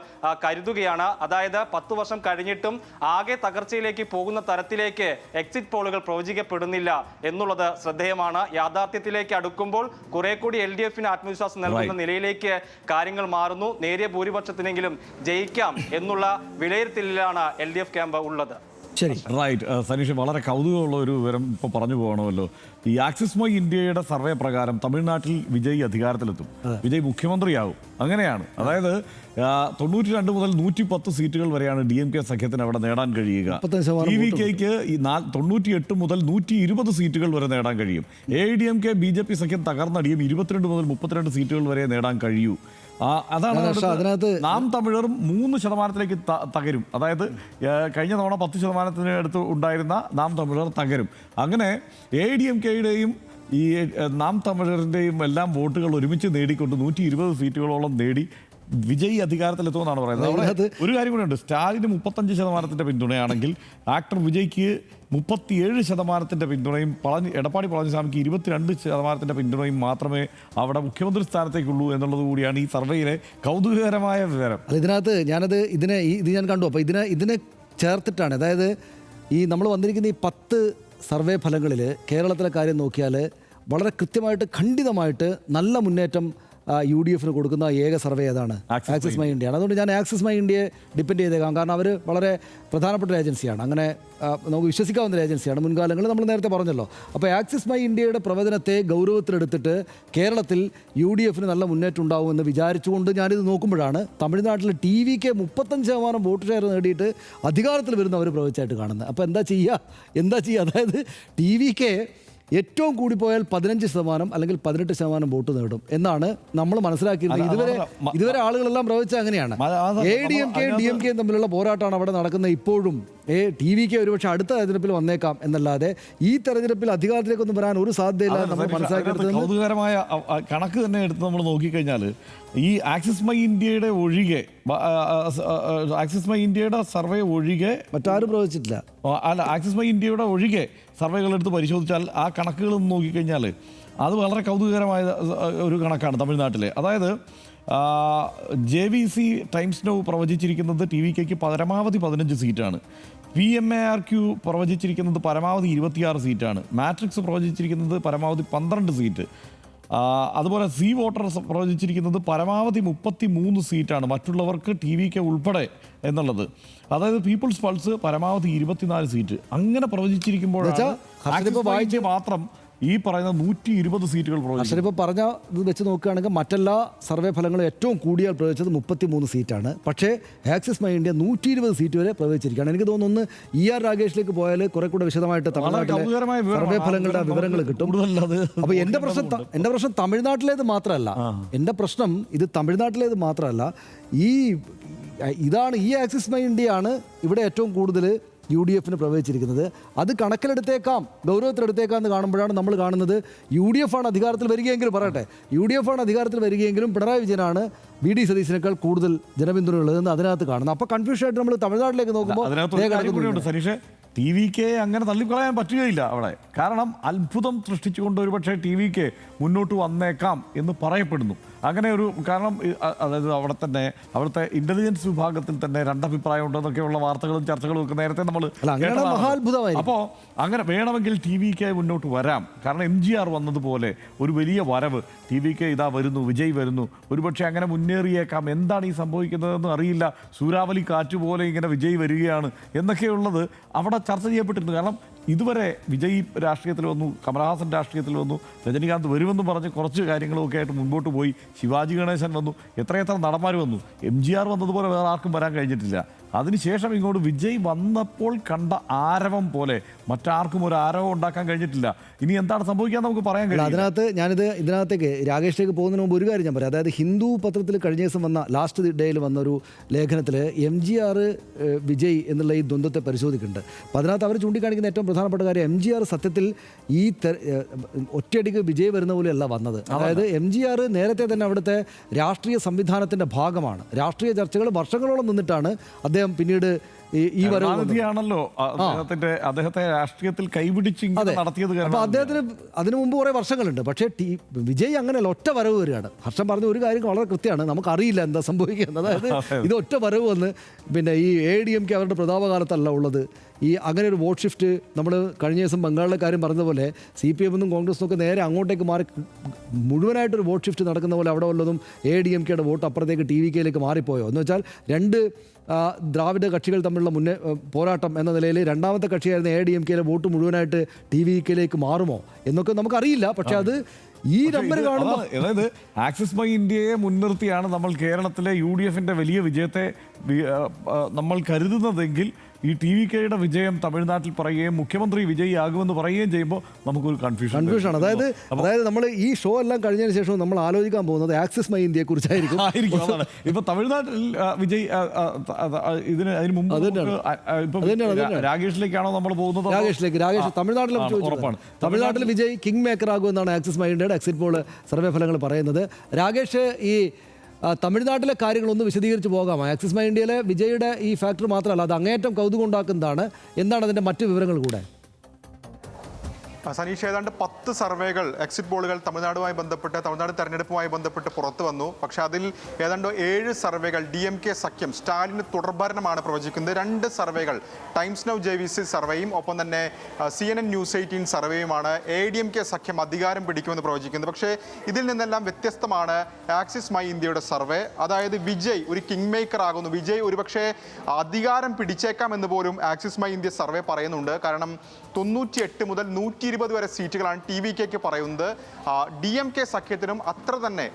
S4: കരുതുകയാണ്. അതായത് 10 വർഷം കഴിഞ്ഞിട്ടും ആകെ തകർച്ചയിലേക്ക് പോകുന്ന തരത്തിലേക്ക് എക്സിറ്റ് പോളുകൾ പ്രവചിക്കപ്പെടുന്നില്ല എന്നുള്ളത് ശ്രദ്ധേയമാണ്. യാഥാർത്ഥ്യത്തിലേക്ക് അടുക്കുമ്പോൾ കുറെ കൂടി LDFിന് ആത്മവിശ്വാസം നൽകുന്ന നിലയിലേക്ക് കാര്യങ്ങൾ മാറുന്നു. നേരിയ ഭൂരിപക്ഷത്തിനെങ്കിലും ജയിക്കാം എന്നുള്ള വിലയിരുത്തലിലാണ് LDF ക്യാമ്പ് ഉള്ളത്.
S2: ശരി,
S1: റൈറ്റ്. സനീഷ്, വളരെ കൗതുകമുള്ള ഒരു വിവരം ഇപ്പോൾ പറഞ്ഞു പോകണമല്ലോ. ഈ ആക്സിസ് മൈ ഇന്ത്യയുടെ സർവേ പ്രകാരം തമിഴ്നാട്ടിൽ വിജയ് അധികാരത്തിലെത്തും, വിജയ് മുഖ്യമന്ത്രിയാവും. അങ്ങനെയാണ്. അതായത് 92 മുതൽ 110 സീറ്റുകൾ വരെയാണ് DMK സഖ്യത്തിന് അവിടെ നേടാൻ കഴിയുക. TVKക്ക് 98 മുതൽ 120 സീറ്റുകൾ വരെ നേടാൻ കഴിയും. AIDMK BJP സഖ്യം തകർന്നടിയും 22 മുതൽ 32 സീറ്റുകൾ വരെ നേടാൻ കഴിയൂ. അതാണ് അതിനകത്ത് നാം തമിഴർ 3% തകരും. അതായത് കഴിഞ്ഞ തവണ 10% അടുത്ത് ഉണ്ടായിരുന്ന നാം തമിഴർ തകരും. അങ്ങനെ AIDMKയുടെയും ഈ നാം തമിഴറിൻ്റെയും എല്ലാം വോട്ടുകൾ ഒരുമിച്ച് നേടിക്കൊണ്ട് 120 സീറ്റുകളോളം നേടി വിജയ് അധികാരത്തിലെത്തുമെന്നാണ് പറയുന്നത്. ഒരു കാര്യം കൂടെ ഉണ്ട്. സ്റ്റാലിന് 35% പിന്തുണയാണെങ്കിൽ ആക്ടർ വിജയ്ക്ക് 37% പിന്തുണയും എടപ്പാടി പളനിസ്വാമിക്ക് 22% പിന്തുണയും മാത്രമേ അവിടെ മുഖ്യമന്ത്രി സ്ഥാനത്തേക്കുള്ളൂ എന്നുള്ളത് കൂടിയാണ് ഈ സർവേയിലെ കൗതുകകരമായ വിവരം.
S2: ഇതിനകത്ത് ഇത് ഞാൻ കണ്ടു. അപ്പോൾ ഇതിനെ ചേർത്തിട്ടാണ്, അതായത് ഈ നമ്മൾ വന്നിരിക്കുന്ന ഈ 10 സർവേ ഫലങ്ങളിൽ കേരളത്തിലെ കാര്യം നോക്കിയാൽ വളരെ കൃത്യമായിട്ട് ഖണ്ഡിതമായിട്ട് നല്ല മുന്നേറ്റം UDFിന് കൊടുക്കുന്ന ഏക സർവേ ഏതാണ്? ആക്സിസ് മൈ ഇന്ത്യയാണ്. അതുകൊണ്ട് ഞാൻ ആക്സിസ് മൈ ഇന്ത്യയെ ഡിപ്പെൻഡ് ചെയ്തേക്കാം. കാരണം അവർ വളരെ പ്രധാനപ്പെട്ട ഒരു ഏജൻസിയാണ്, അങ്ങനെ നമുക്ക് വിശ്വസിക്കാവുന്ന ഒരു ഏജൻസിയാണ്. മുൻകാലങ്ങളിൽ നമ്മൾ നേരത്തെ പറഞ്ഞല്ലോ. അപ്പോൾ ആക്സിസ് മൈ ഇന്ത്യയുടെ പ്രവചനത്തെ ഗൗരവത്തിലെടുത്തിട്ട് കേരളത്തിൽ UDFിന് നല്ല മുന്നേറ്റം ഉണ്ടാകുമെന്ന് വിചാരിച്ചുകൊണ്ട് ഞാനിത് നോക്കുമ്പോഴാണ് തമിഴ്നാട്ടിൽ TVK 35% വോട്ട് ഷെയർ നേടിയിട്ട് അധികാരത്തിൽ വരുന്ന അവർ പ്രവചിച്ചായിട്ട് കാണുന്നത്. അപ്പോൾ എന്താ ചെയ്യുക? അതായത് TVK ഏറ്റവും കൂടി പോയാൽ 15% അല്ലെങ്കിൽ 18% വോട്ട് നേടും എന്നാണ് നമ്മൾ മനസ്സിലാക്കിയിരുന്നത്. ഇതുവരെ ആളുകളെല്ലാം പ്രവചിച്ചത് അങ്ങനെയാണ്. ADMK DMK തമ്മിലുള്ള പോരാട്ടമാണ് അവിടെ നടക്കുന്നത്. ഇപ്പോഴും TVK ഒരുപക്ഷെ അടുത്ത തെരഞ്ഞെടുപ്പിൽ വന്നേക്കാം എന്നല്ലാതെ ഈ തെരഞ്ഞെടുപ്പിൽ അധികാരത്തിലേക്കൊന്നും വരാൻ ഒരു സാധ്യതയില്ല നമ്മൾ മനസ്സിലാക്കിയെടുത്തത്.
S1: കൗതുകരമായ കണക്ക് തന്നെ എടുത്ത് നമ്മൾ നോക്കിക്കഴിഞ്ഞാൽ ഈ ആക്സിസ് മൈ ഇന്ത്യയുടെ ഒഴികെ ആക്സിസ് മൈ ഇന്ത്യയുടെ സർവേ ഒഴികെ
S2: മറ്റാരും പ്രവചിച്ചിട്ടില്ല.
S1: അല്ല, ആക്സിസ് മൈ ഇന്ത്യയുടെ ഒഴികെ സർവേകൾ എടുത്ത് പരിശോധിച്ചാൽ ആ കണക്കുകളൊന്നും നോക്കിക്കഴിഞ്ഞാൽ അത് വളരെ കൗതുകകരമായ ഒരു കണക്കാണ് തമിഴ്നാട്ടിലെ. അതായത് JVC ടൈംസ് നൗ പ്രവചിച്ചിരിക്കുന്നത് TVKക്ക് പരമാവധി 15 സീറ്റാണ്. PMARQ പ്രവചിച്ചിരിക്കുന്നത് പരമാവധി 26 സീറ്റാണ്. മാട്രിക്സ് പ്രവചിച്ചിരിക്കുന്നത് പരമാവധി 12 സീറ്റ്. അതുപോലെ സി വോട്ടർ പ്രവചിച്ചിരിക്കുന്നത് പരമാവധി 33 സീറ്റാണ്, മറ്റുള്ളവർക്ക് TVK ഉൾപ്പെടെ എന്നുള്ളത്. അതായത് പീപ്പിൾസ് പൾസ് പരമാവധി 24 സീറ്റ്. അങ്ങനെ പ്രവചിച്ചിരിക്കുമ്പോൾ മാത്രം ഈ പറയുന്ന 120 സീറ്റുകൾ പ്രവചിച്ചു.
S2: ഇപ്പോൾ പറഞ്ഞ ഇത് വെച്ച് നോക്കുകയാണെങ്കിൽ മറ്റെല്ലാ സർവേ ഫലങ്ങളും ഏറ്റവും കൂടിയാൽ പ്രവചിച്ചത് 33 സീറ്റാണ്. പക്ഷേ ആക്സിസ് മൈ ഇന്ത്യ 120 സീറ്റ് വരെ പ്രവചിച്ചിരിക്കുകയാണ്. എനിക്ക് തോന്നുന്നു ER രാഗേഷിലേക്ക് പോയാൽ കുറെ കൂടെ വിശദമായിട്ട് തമിഴ്നാട്ടിലെ സർവേ ഫലങ്ങളുടെ വിവരങ്ങൾ കിട്ടും. അപ്പോൾ എൻ്റെ പ്രശ്നം തമിഴ്നാട്ടിലേത് മാത്രമല്ല. എൻ്റെ പ്രശ്നം ഇത് തമിഴ്നാട്ടിലേത് മാത്രമല്ല, ഇതാണ് ഈ ആക്സിസ് മൈ ഇന്ത്യയാണ് ഇവിടെ ഏറ്റവും കൂടുതൽ UDFന് പ്രവചിച്ചിരിക്കുന്നത്. അത് കണക്കിലെടുത്തേക്കാം, ഗൗരവത്തിലെടുത്തേക്കാം എന്ന് കാണുമ്പോഴാണ് നമ്മൾ കാണുന്നത് UDF ആണ് അധികാരത്തിൽ വരികയെങ്കിലും UDF ആണ് അധികാരത്തിൽ വരികയെങ്കിലും പിണറായി വിജയനാണ് VD സതീശനേക്കാൾ കൂടുതൽ ജനപിന്തുണയുള്ളതെന്ന് അതിനകത്ത് കാണുന്നത്. അപ്പോൾ കൺഫ്യൂഷൻ ആയിട്ട് നമ്മൾ തമിഴ്നാട്ടിലേക്ക് നോക്കുമ്പോൾ
S1: സനീഷ് TVK അങ്ങനെ തള്ളിക്കളയാൻ പറ്റുകയില്ല അവിടെ. കാരണം അത്ഭുതം സൃഷ്ടിച്ചുകൊണ്ട് ഒരുപക്ഷെ TVK മുന്നോട്ട് വന്നേക്കാം എന്ന് പറയപ്പെടുന്നു. അങ്ങനെ ഒരു കാരണം അതായത് അവിടുത്തെ ഇന്റലിജൻസ് വിഭാഗത്തിൽ തന്നെ രണ്ടഭിപ്രായം ഉണ്ടെന്നൊക്കെയുള്ള വാർത്തകളും ചർച്ചകളും ഒക്കെ നേരത്തെ നമ്മൾ അപ്പോൾ അങ്ങനെ വേണമെങ്കിൽ TVK മുന്നോട്ട് വരാം. കാരണം MGR വന്നതുപോലെ ഒരു വലിയ വരവ് TVK ഇതാ വരുന്നു, വിജയ് വരുന്നു, ഒരുപക്ഷെ അങ്ങനെ മുന്നേറിയേക്കാം. എന്താണ് ഈ സംഭവിക്കുന്നതെന്ന് അറിയില്ല. സൂരാവലി കാറ്റുപോലെ ഇങ്ങനെ വിജയ് വരികയാണ് എന്നൊക്കെയുള്ളത് അവിടെ ചർച്ച ചെയ്യപ്പെട്ടിട്ടുണ്ട്. കാരണം ഇതുവരെ വിജയ് രാഷ്ട്രീയത്തിൽ വന്നു, കമലഹാസൻ രാഷ്ട്രീയത്തിൽ വന്നു, രജനികാന്ത് വരുമെന്ന് പറഞ്ഞ് കുറച്ച് കാര്യങ്ങളൊക്കെ ആയിട്ട് മുൻപോട്ട് പോയി, ശിവാജി ഗണേശൻ വന്നു, എത്രയെത്ര നടന്മാർ വന്നു. MGR വന്നതുപോലെ വേറെ ആർക്കും വരാൻ കഴിഞ്ഞിട്ടില്ല. അതിനുശേഷം ഇങ്ങോട്ട് വിജയ് വന്നപ്പോൾ കണ്ട ആരവം പോലെ മറ്റാർക്കും ഒരു ആരവം ഉണ്ടാക്കാൻ കഴിഞ്ഞിട്ടില്ല. ഇനി എന്താണ് സംഭവിക്കാൻ നമുക്ക് പറയാൻ കഴിയും.
S2: ഇതിനകത്തേക്ക് രാകേഷിലേക്ക് പോകുന്നതിന് മുമ്പ് ഒരു കാര്യം ഞാൻ പറയാം. അതായത് ഹിന്ദു പത്രത്തിൽ കഴിഞ്ഞ ദിവസം വന്ന ലാസ്റ്റ് ഡേയിൽ വന്ന ഒരു ലേഖനത്തിൽ MGR വിജയ് എന്നുള്ള ഈ ദ്വന്ദ്വത്തെ പരിശോധിക്കുന്നുണ്ട്. അപ്പോൾ അതിനകത്ത് അവർ ചൂണ്ടിക്കാണിക്കുന്ന ഏറ്റവും പ്രധാനപ്പെട്ട കാര്യം MGR സത്യത്തിൽ ഈ ഒറ്റയടിക്ക് വിജയ് വരുന്ന പോലെയല്ല വന്നത്. അതായത് MGR നേരത്തെ തന്നെ അവിടുത്തെ രാഷ്ട്രീയ സംവിധാനത്തിൻ്റെ ഭാഗമാണ്. രാഷ്ട്രീയ ചർച്ചകൾ വർഷങ്ങളോളം നിന്നിട്ടാണ് അദ്ദേഹം പിന്നീട് ഈ
S1: വരവാണല്ലോ അദ്ദേഹത്തെ രാഷ്ട്രീയത്തിൽ കൈപിടിച്ച് നടത്തിയത്.
S2: അപ്പോൾ അദ്ദേഹത്തിന് അതിനു മുമ്പ് കുറേ വർഷങ്ങളുണ്ട്. പക്ഷേ വിജയ് അങ്ങനെയല്ല, ഒറ്റ വരവ് വരികയാണ്. ഹർഷൻ പറഞ്ഞ ഒരു കാര്യം വളരെ കൃത്യമാണ്, നമുക്കറിയില്ല എന്താ സംഭവിക്കുന്നത്. അതായത് ഇത് ഒറ്റ വരവ് വന്ന് പിന്നെ ഈ ADMK അവരുടെ പ്രതാപകാലത്തല്ല ഉള്ളത്. അങ്ങനെ ഒരു വോട്ട് ഷിഫ്റ്റ് നമ്മൾ കഴിഞ്ഞ ദിവസം ബംഗാളിലെ കാര്യം പറഞ്ഞതുപോലെ CPM എന്നും കോൺഗ്രസും ഒക്കെ നേരെ അങ്ങോട്ടേക്ക് മാറി മുഴുവനായിട്ടൊരു വോട്ട് ഷിഫ്റ്റ് നടക്കുന്ന പോലെ അവിടെ ഉള്ളതും ADMKയുടെ വോട്ട് അപ്പുറത്തേക്ക് TVKയിലേക്ക് മാറിപ്പോയോ എന്ന് വെച്ചാൽ രണ്ട് ദ്രാവിഡ കക്ഷികൾ തമ്മിലുള്ള പോരാട്ടം എന്ന നിലയിൽ രണ്ടാമത്തെ കക്ഷിയായിരുന്ന ADMKയിലെ വോട്ട് മുഴുവനായിട്ട് TVKയിലേക്ക് മാറുമോ എന്നൊക്കെ നമുക്കറിയില്ല. പക്ഷെ അത് ഈ നമ്പർ കാണുമ്പോൾ
S1: അതായത് ആക്സിസ് മൈ ഇന്ത്യയെ മുൻനിർത്തിയാണ് നമ്മൾ കേരളത്തിലെ UDFന്റെ വലിയ വിജയത്തെ നമ്മൾ കരുതുന്നതെങ്കിൽ ഈ TVKയുടെ വിജയം തമിഴ്നാട്ടിൽ പറയുകയും മുഖ്യമന്ത്രി വിജയിയാകുമെന്ന് പറയുകയും ചെയ്യുമ്പോൾ നമുക്കൊരു കൺഫ്യൂഷൻ.
S2: അതായത് നമ്മൾ ഈ ഷോ എല്ലാം കഴിഞ്ഞതിന് ശേഷം നമ്മൾ ആലോചിക്കാൻ പോകുന്നത് ആക്സിസ് മൈ ഇന്ത്യയെ കുറിച്ചായിരിക്കും.
S1: ഇപ്പൊ തമിഴ്നാട്ടിൽ വിജയ് അതിന് മുമ്പ് രാകേഷിലേക്കാണോ നമ്മൾ പോകുന്നത്?
S2: രാകേഷ് തമിഴ്നാട്ടിൽ വിജയ് കിങ് മേക്കർ ആകുമെന്നാണ് ആക്സിസ് മൈ ഇന്ത്യയുടെ എക്സിറ്റ് പോൾ സർവേ ഫലങ്ങൾ പറയുന്നത്. രാകേഷ്, ഈ തമിഴ്നാട്ടിലെ കാര്യങ്ങളൊന്ന് വിശദീകരിച്ച് പോകാമോ? ആക്സിസ് മൈ ഇന്ത്യയിലെ വിജയുടെ ഈ ഫാക്ടർ മാത്രമല്ല, അത് അങ്ങേയറ്റം കൗതുകം ഉണ്ടാക്കുന്നതാണ്. എന്താണ് അതിൻ്റെ മറ്റ് വിവരങ്ങൾ കൂടെ?
S5: സനീഷ്, ഏതാണ്ട് 10 സർവേകൾ, എക്സിറ്റ് പോളുകൾ തമിഴ്നാട് തെരഞ്ഞെടുപ്പുമായി ബന്ധപ്പെട്ട് പുറത്തു വന്നു. പക്ഷേ അതിൽ ഏതാണ്ട് 7 സർവേകൾ DMK സഖ്യം സ്റ്റാലിന് തുടർഭരണമാണ് പ്രവചിക്കുന്നത്. 2 സർവേകൾ ടൈംസ് നൗ JVC സർവേയും ഒപ്പം തന്നെ CNN News 18 സർവേയുമാണ് ADMK സഖ്യം അധികാരം പിടിക്കുമെന്ന് പ്രവചിക്കുന്നത്. പക്ഷേ ഇതിൽ നിന്നെല്ലാം വ്യത്യസ്തമാണ് ആക്സിസ് മൈ ഇന്ത്യയുടെ സർവേ. അതായത് വിജയ് ഒരു കിങ് മേക്കർ ആകുന്നു, വിജയ് ഒരുപക്ഷെ അധികാരം പിടിച്ചേക്കാം എന്ന് പോലും ആക്സിസ് മൈ ഇന്ത്യ സർവേ പറയുന്നുണ്ട്. കാരണം 98 മുതൽ 120 120 വരെ സീറ്റുകളാണ് TVKക്ക് പറയുന്നത്. DMK സഖ്യത്തിനും അത്ര തന്നെ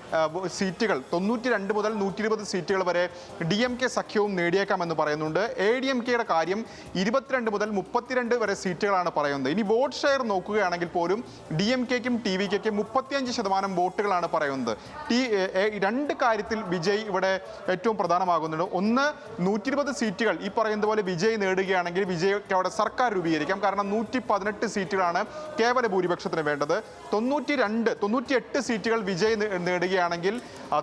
S5: സീറ്റുകൾ 92 മുതൽ 120 സീറ്റുകൾ വരെ DMK സഖ്യവും നേടിയേക്കാമെന്ന് പറയുന്നുണ്ട്. ADMKയുടെ കാര്യം 22 മുതൽ 32 വരെ സീറ്റുകളാണ് പറയുന്നത്. ഇനി വോട്ട് ഷെയർ നോക്കുകയാണെങ്കിൽ പോലും DMKക്കും TVKക്കും 35% വോട്ടുകളാണ് പറയുന്നത്. രണ്ട് കാര്യത്തിൽ വിജയ് ഇവിടെ ഏറ്റവും പ്രധാനമാകുന്നുണ്ട്. ഒന്ന്, 120 സീറ്റുകൾ ഈ പറയുന്നത് പോലെ വിജയ് നേടുകയാണെങ്കിൽ വിജയ്ക്ക് അവിടെ സർക്കാർ രൂപീകരിക്കാം. കാരണം 118 സീറ്റുകളാണ് കേവല ഭൂരിപക്ഷത്തിന് വേണ്ടത്. 98 സീറ്റുകൾ വിജയ് നേടുകയാണെങ്കിൽ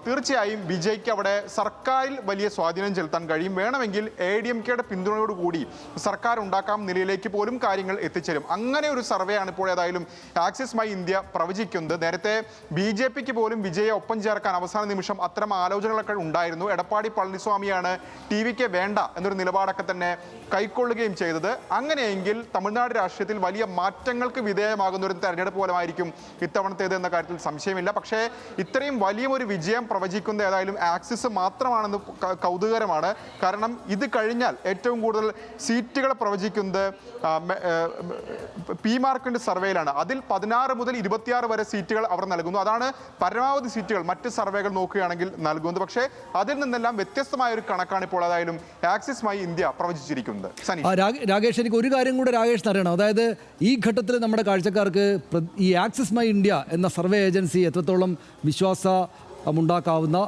S5: തീർച്ചയായും വിജയ്ക്ക് അവിടെ സർക്കാരിൽ വലിയ സ്വാധീനം ചെലുത്താൻ കഴിയും. വേണമെങ്കിൽ ADMKയുടെ പിന്തുണയോടുകൂടി സർക്കാർ ഉണ്ടാക്കാം നിലയിലേക്ക് പോലും കാര്യങ്ങൾ എത്തിച്ചേരും. അങ്ങനെ ഒരു സർവേ ആണ് ഇപ്പോൾ ഏതായാലും ആക്സിസ് മൈ ഇന്ത്യ പ്രവചിക്കുന്നത്. നേരത്തെ BJPക്ക് പോലും വിജയെ ഒപ്പം ചേർക്കാൻ അവസാന നിമിഷം അത്തരം ആലോചനകളൊക്കെ ഉണ്ടായിരുന്നു. എടപ്പാടി പളനിസ്വാമിയാണ് TVK വേണ്ട എന്നൊരു നിലപാടൊക്കെ തന്നെ കൈക്കൊള്ളുകയും ചെയ്തത്. അങ്ങനെയെങ്കിൽ തമിഴ്നാട് രാഷ്ട്രീയത്തിൽ വലിയ മാറ്റങ്ങൾക്ക് വിധേയമാകുന്ന ഒരു തെരഞ്ഞെടുപ്പ് പോലമായിരിക്കും ഇത്തവണത്തേത് എന്ന കാര്യത്തിൽ സംശയമില്ല. പക്ഷേ ഇത്രയും വലിയൊരു വിജയം പ്രവചിക്കുന്ന ഏതായാലും ആക്സിസ് മാത്രമാണെന്ന് കൗതുകകരമാണ്. കാരണം ഇത് കഴിഞ്ഞാൽ ഏറ്റവും കൂടുതൽ സീറ്റുകൾ പ്രവചിക്കുന്നത് PMarkന്റെ സർവേയിലാണ്. അതിൽ 16 മുതൽ 26 വരെ സീറ്റുകൾ അവർ നൽകുന്നു. അതാണ് പരമാവധി സീറ്റുകൾ മറ്റ് സർവേകൾ നോക്കുകയാണെങ്കിൽ നൽകുന്നത്. പക്ഷേ അതിൽ നിന്നെല്ലാം വ്യത്യസ്തമായ ഒരു കണക്കാണ് ഇപ്പോൾ ഏതായാലും ആക്സിസ് മൈ ഇന്ത്യ പ്രവചിച്ചിരിക്കുന്നത്.
S2: രാകേഷ്, എനിക്ക് ഒരു കാര്യം കൂടെ രാകേഷ് അറിയണം. അതായത് ഈ ഘട്ടത്തിൽ നമ്മുടെ കാഴ്ചക്കാർക്ക് ഈ ആക്സിസ് മൈ ഇന്ത്യ എന്ന സർവേ ഏജൻസി എത്രത്തോളം വിശ്വാസമുണ്ടാക്കാവുന്ന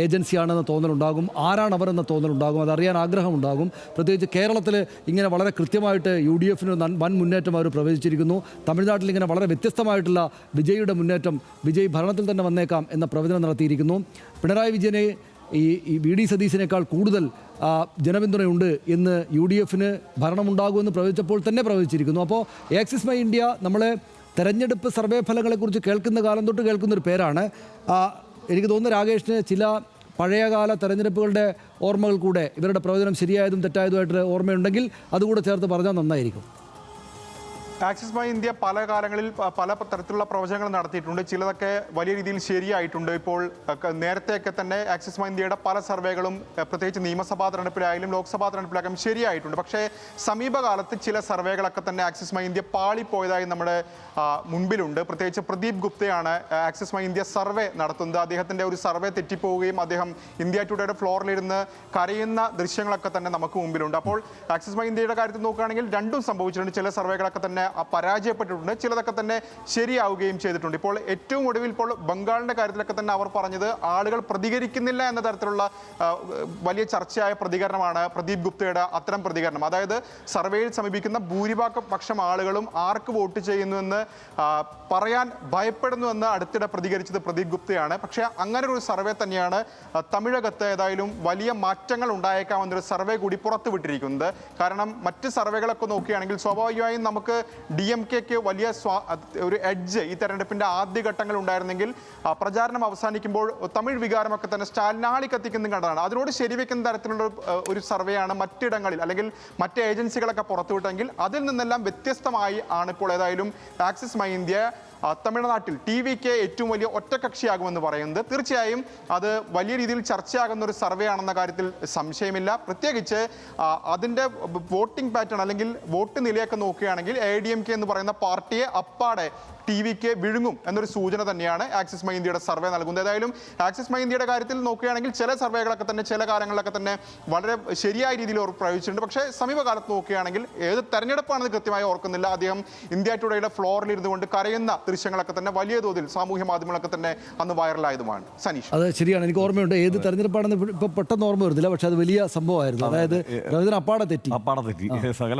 S2: ഏജൻസിയാണെന്ന് തോന്നലുണ്ടാകും, ആരാണ് അവരെന്ന തോന്നലുണ്ടാകും, അതറിയാൻ ആഗ്രഹമുണ്ടാകും. പ്രത്യേകിച്ച് കേരളത്തിൽ ഇങ്ങനെ വളരെ കൃത്യമായിട്ട് UDF വൻ മുന്നേറ്റം അവർ പ്രവചിച്ചിരിക്കുന്നു. തമിഴ്നാട്ടിൽ ഇങ്ങനെ വളരെ വ്യത്യസ്തമായിട്ടുള്ള വിജയുടെ മുന്നേറ്റം, വിജയ് ഭരണത്തിൽ തന്നെ വന്നേക്കാം എന്ന പ്രവചനം നടത്തിയിരിക്കുന്നു. പിണറായി വിജയനെ ഈ VD സതീശിനേക്കാൾ കൂടുതൽ ജനപിന്തുണയുണ്ട് എന്ന് UDF ഭരണമുണ്ടാകുമെന്ന് പ്രവചിച്ചപ്പോൾ തന്നെ പ്രവചിച്ചിരിക്കുന്നു. അപ്പോൾ ആക്സിസ് മൈ ഇന്ത്യ നമ്മളെ തെരഞ്ഞെടുപ്പ് സർവേ ഫലങ്ങളെക്കുറിച്ച് കേൾക്കുന്ന കാലം തൊട്ട് കേൾക്കുന്നൊരു പേരാണ്. എനിക്ക് തോന്നുന്നു രാകേഷിന് ചില പഴയകാല തെരഞ്ഞെടുപ്പുകളുടെ ഓർമ്മകൾ കൂടെ ഇവരുടെ പ്രവചനം ശരിയായതും തെറ്റായതുമായിട്ട് ഓർമ്മയുണ്ടെങ്കിൽ അതുകൂടെ ചേർത്ത് പറഞ്ഞാൽ നന്നായിരിക്കും.
S5: ആക്സിസ് മൈ ഇന്ത്യ പല കാലങ്ങളിൽ പല തരത്തിലുള്ള പ്രവചനങ്ങൾ നടത്തിയിട്ടുണ്ട്. ചിലതൊക്കെ വലിയ രീതിയിൽ ശരിയായിട്ടുണ്ട്. ഇപ്പോൾ നേരത്തെയൊക്കെ തന്നെ ആക്സിസ് മൈ ഇന്ത്യയുടെ പല സർവേകളും പ്രത്യേകിച്ച് നിയമസഭാ തെരഞ്ഞെടുപ്പിലായാലും ലോക്സഭാ തെരഞ്ഞെടുപ്പിലായാലും ശരിയായിട്ടുണ്ട്. പക്ഷേ സമീപകാലത്ത് ചില സർവേകളൊക്കെ തന്നെ ആക്സിസ് മൈ ഇന്ത്യ പാളിപ്പോയതായി നമ്മുടെ മുൻപിലുണ്ട്. പ്രത്യേകിച്ച് പ്രദീപ് ഗുപ്തയാണ് ആക്സിസ് മൈ ഇന്ത്യ സർവേ നടത്തുന്നത്. അദ്ദേഹത്തിൻ്റെ ഒരു സർവേ തെറ്റിപ്പോവുകയും അദ്ദേഹം ഇന്ത്യ ടുഡേയുടെ ഫ്ലോറിലിരുന്ന് കരയുന്ന ദൃശ്യങ്ങളൊക്കെ തന്നെ നമുക്ക് മുമ്പിലുണ്ട്. അപ്പോൾ ആക്സിസ് മൈ ഇന്ത്യയുടെ കാര്യത്തിൽ നോക്കുകയാണെങ്കിൽ രണ്ടും സംഭവിച്ചിട്ടുണ്ട്. ചില സർവേകളൊക്കെ തന്നെ പരാജയപ്പെട്ടിട്ടുണ്ട്, ചിലതൊക്കെ തന്നെ ശരിയാവുകയും ചെയ്തിട്ടുണ്ട്. ഇപ്പോൾ ഏറ്റവും ഒടുവിൽ ഇപ്പോൾ ബംഗാളിന്റെ കാര്യത്തിലൊക്കെ തന്നെ അവർ പറഞ്ഞത് ആളുകൾ പ്രതികരിക്കുന്നില്ല എന്ന തരത്തിലുള്ള വലിയ ചർച്ചയായ പ്രതികരണമാണ് പ്രദീപ് ഗുപ്തയുടെ അത്തരം പ്രതികരണം. അതായത് സർവേയിൽ സമീപിക്കുന്ന ഭൂരിപക്ഷം ആളുകളും ആർക്ക് വോട്ട് ചെയ്യുന്നുവെന്ന് പറയാൻ ഭയപ്പെടുന്നുവെന്ന് അടുത്തിടെ പ്രതികരിച്ചത് പ്രദീപ് ഗുപ്തയാണ്. പക്ഷേ അങ്ങനെ ഒരു സർവേ തന്നെയാണ് തമിഴകത്ത് ഏതായാലും വലിയ മാറ്റങ്ങൾ ഉണ്ടായേക്കാമെന്നൊരു സർവേ കൂടി പുറത്തുവിട്ടിരിക്കുന്നത്. കാരണം മറ്റ് സർവേകളൊക്കെ നോക്കുകയാണെങ്കിൽ സ്വാഭാവികമായും നമുക്ക് DMKക്ക് വലിയ ഒരു എഡ്ജ് ഈ തെരഞ്ഞെടുപ്പിന്റെ ആദ്യഘട്ടങ്ങൾ ഉണ്ടായിരുന്നെങ്കിൽ പ്രചാരണം അവസാനിക്കുമ്പോൾ തമിഴ് വികാരമൊക്കെ തന്നെ സ്റ്റാലിൻ ആളി കത്തിക്കുന്ന കണ്ടതാണ്. അതിനോട് ശരിവെക്കുന്ന തരത്തിലുള്ള ഒരു സർവേയാണ് മറ്റിടങ്ങളിൽ അല്ലെങ്കിൽ മറ്റ് ഏജൻസികളൊക്കെ പുറത്തുവിട്ടെങ്കിൽ അതിൽ നിന്നെല്ലാം വ്യത്യസ്തമായി ആണ് ഇപ്പോൾ ഏതായാലും ആക്സിസ് മൈ ഇന്ത്യ തമിഴ്നാട്ടിൽ TVK ഏറ്റവും വലിയ ഒറ്റക്കക്ഷിയാകുമെന്ന് പറയുന്നത്. തീർച്ചയായും അത് വലിയ രീതിയിൽ ചർച്ചയാകുന്ന ഒരു സർവേ ആണെന്ന കാര്യത്തിൽ സംശയമില്ല. പ്രത്യേകിച്ച് അതിൻ്റെ വോട്ടിംഗ് പാറ്റേൺ അല്ലെങ്കിൽ വോട്ട് നിലയൊക്കെ നോക്കുകയാണെങ്കിൽ ADMK എന്ന് പറയുന്ന പാർട്ടിയെ അപ്പാടെ TVK വിഴുങ്ങും എന്നൊരു സൂചന തന്നെയാണ് ആക്സിസ് മൈ ഇന്ത്യയുടെ സർവേ നൽകുന്നത്. ഏതായാലും ആക്സിസ് മൈ ഇന്ത്യയുടെ കാര്യത്തിൽ നോക്കുകയാണെങ്കിൽ ചില സർവേകളൊക്കെ തന്നെ ചില കാലങ്ങളിലൊക്കെ തന്നെ വളരെ ശരിയായ രീതിയിൽ അവർ പ്രയോഗിച്ചിട്ടുണ്ട്. പക്ഷേ സമീപകാലത്ത് നോക്കുകയാണെങ്കിൽ ഏത് തെരഞ്ഞെടുപ്പാണെന്ന് കൃത്യമായി ഓർക്കുന്നില്ല. അദ്ദേഹം ഇന്ത്യ ടുഡേയുടെ ഫ്ലോറിൽ ഇരുന്നുകൊണ്ട് കരയുന്ന ദൃശ്യങ്ങളൊക്കെ തന്നെ വലിയ തോതിൽ സാമൂഹ്യ മാധ്യമങ്ങളൊക്കെ തന്നെ അന്ന് വൈറലായതുമാണ്. സനീഷ്,
S2: അത് ശരിയാണ്, എനിക്ക് ഓർമ്മയുണ്ട്. ഏത് തെരഞ്ഞെടുപ്പാണെന്ന് ഇപ്പോൾ പെട്ടെന്ന് ഓർമ്മ വരുന്നില്ല. പക്ഷെ അത് വലിയ സംഭവമായിരുന്നു. അതായത് പ്രവചനം അപ്പാടെ തെറ്റി,
S1: സകല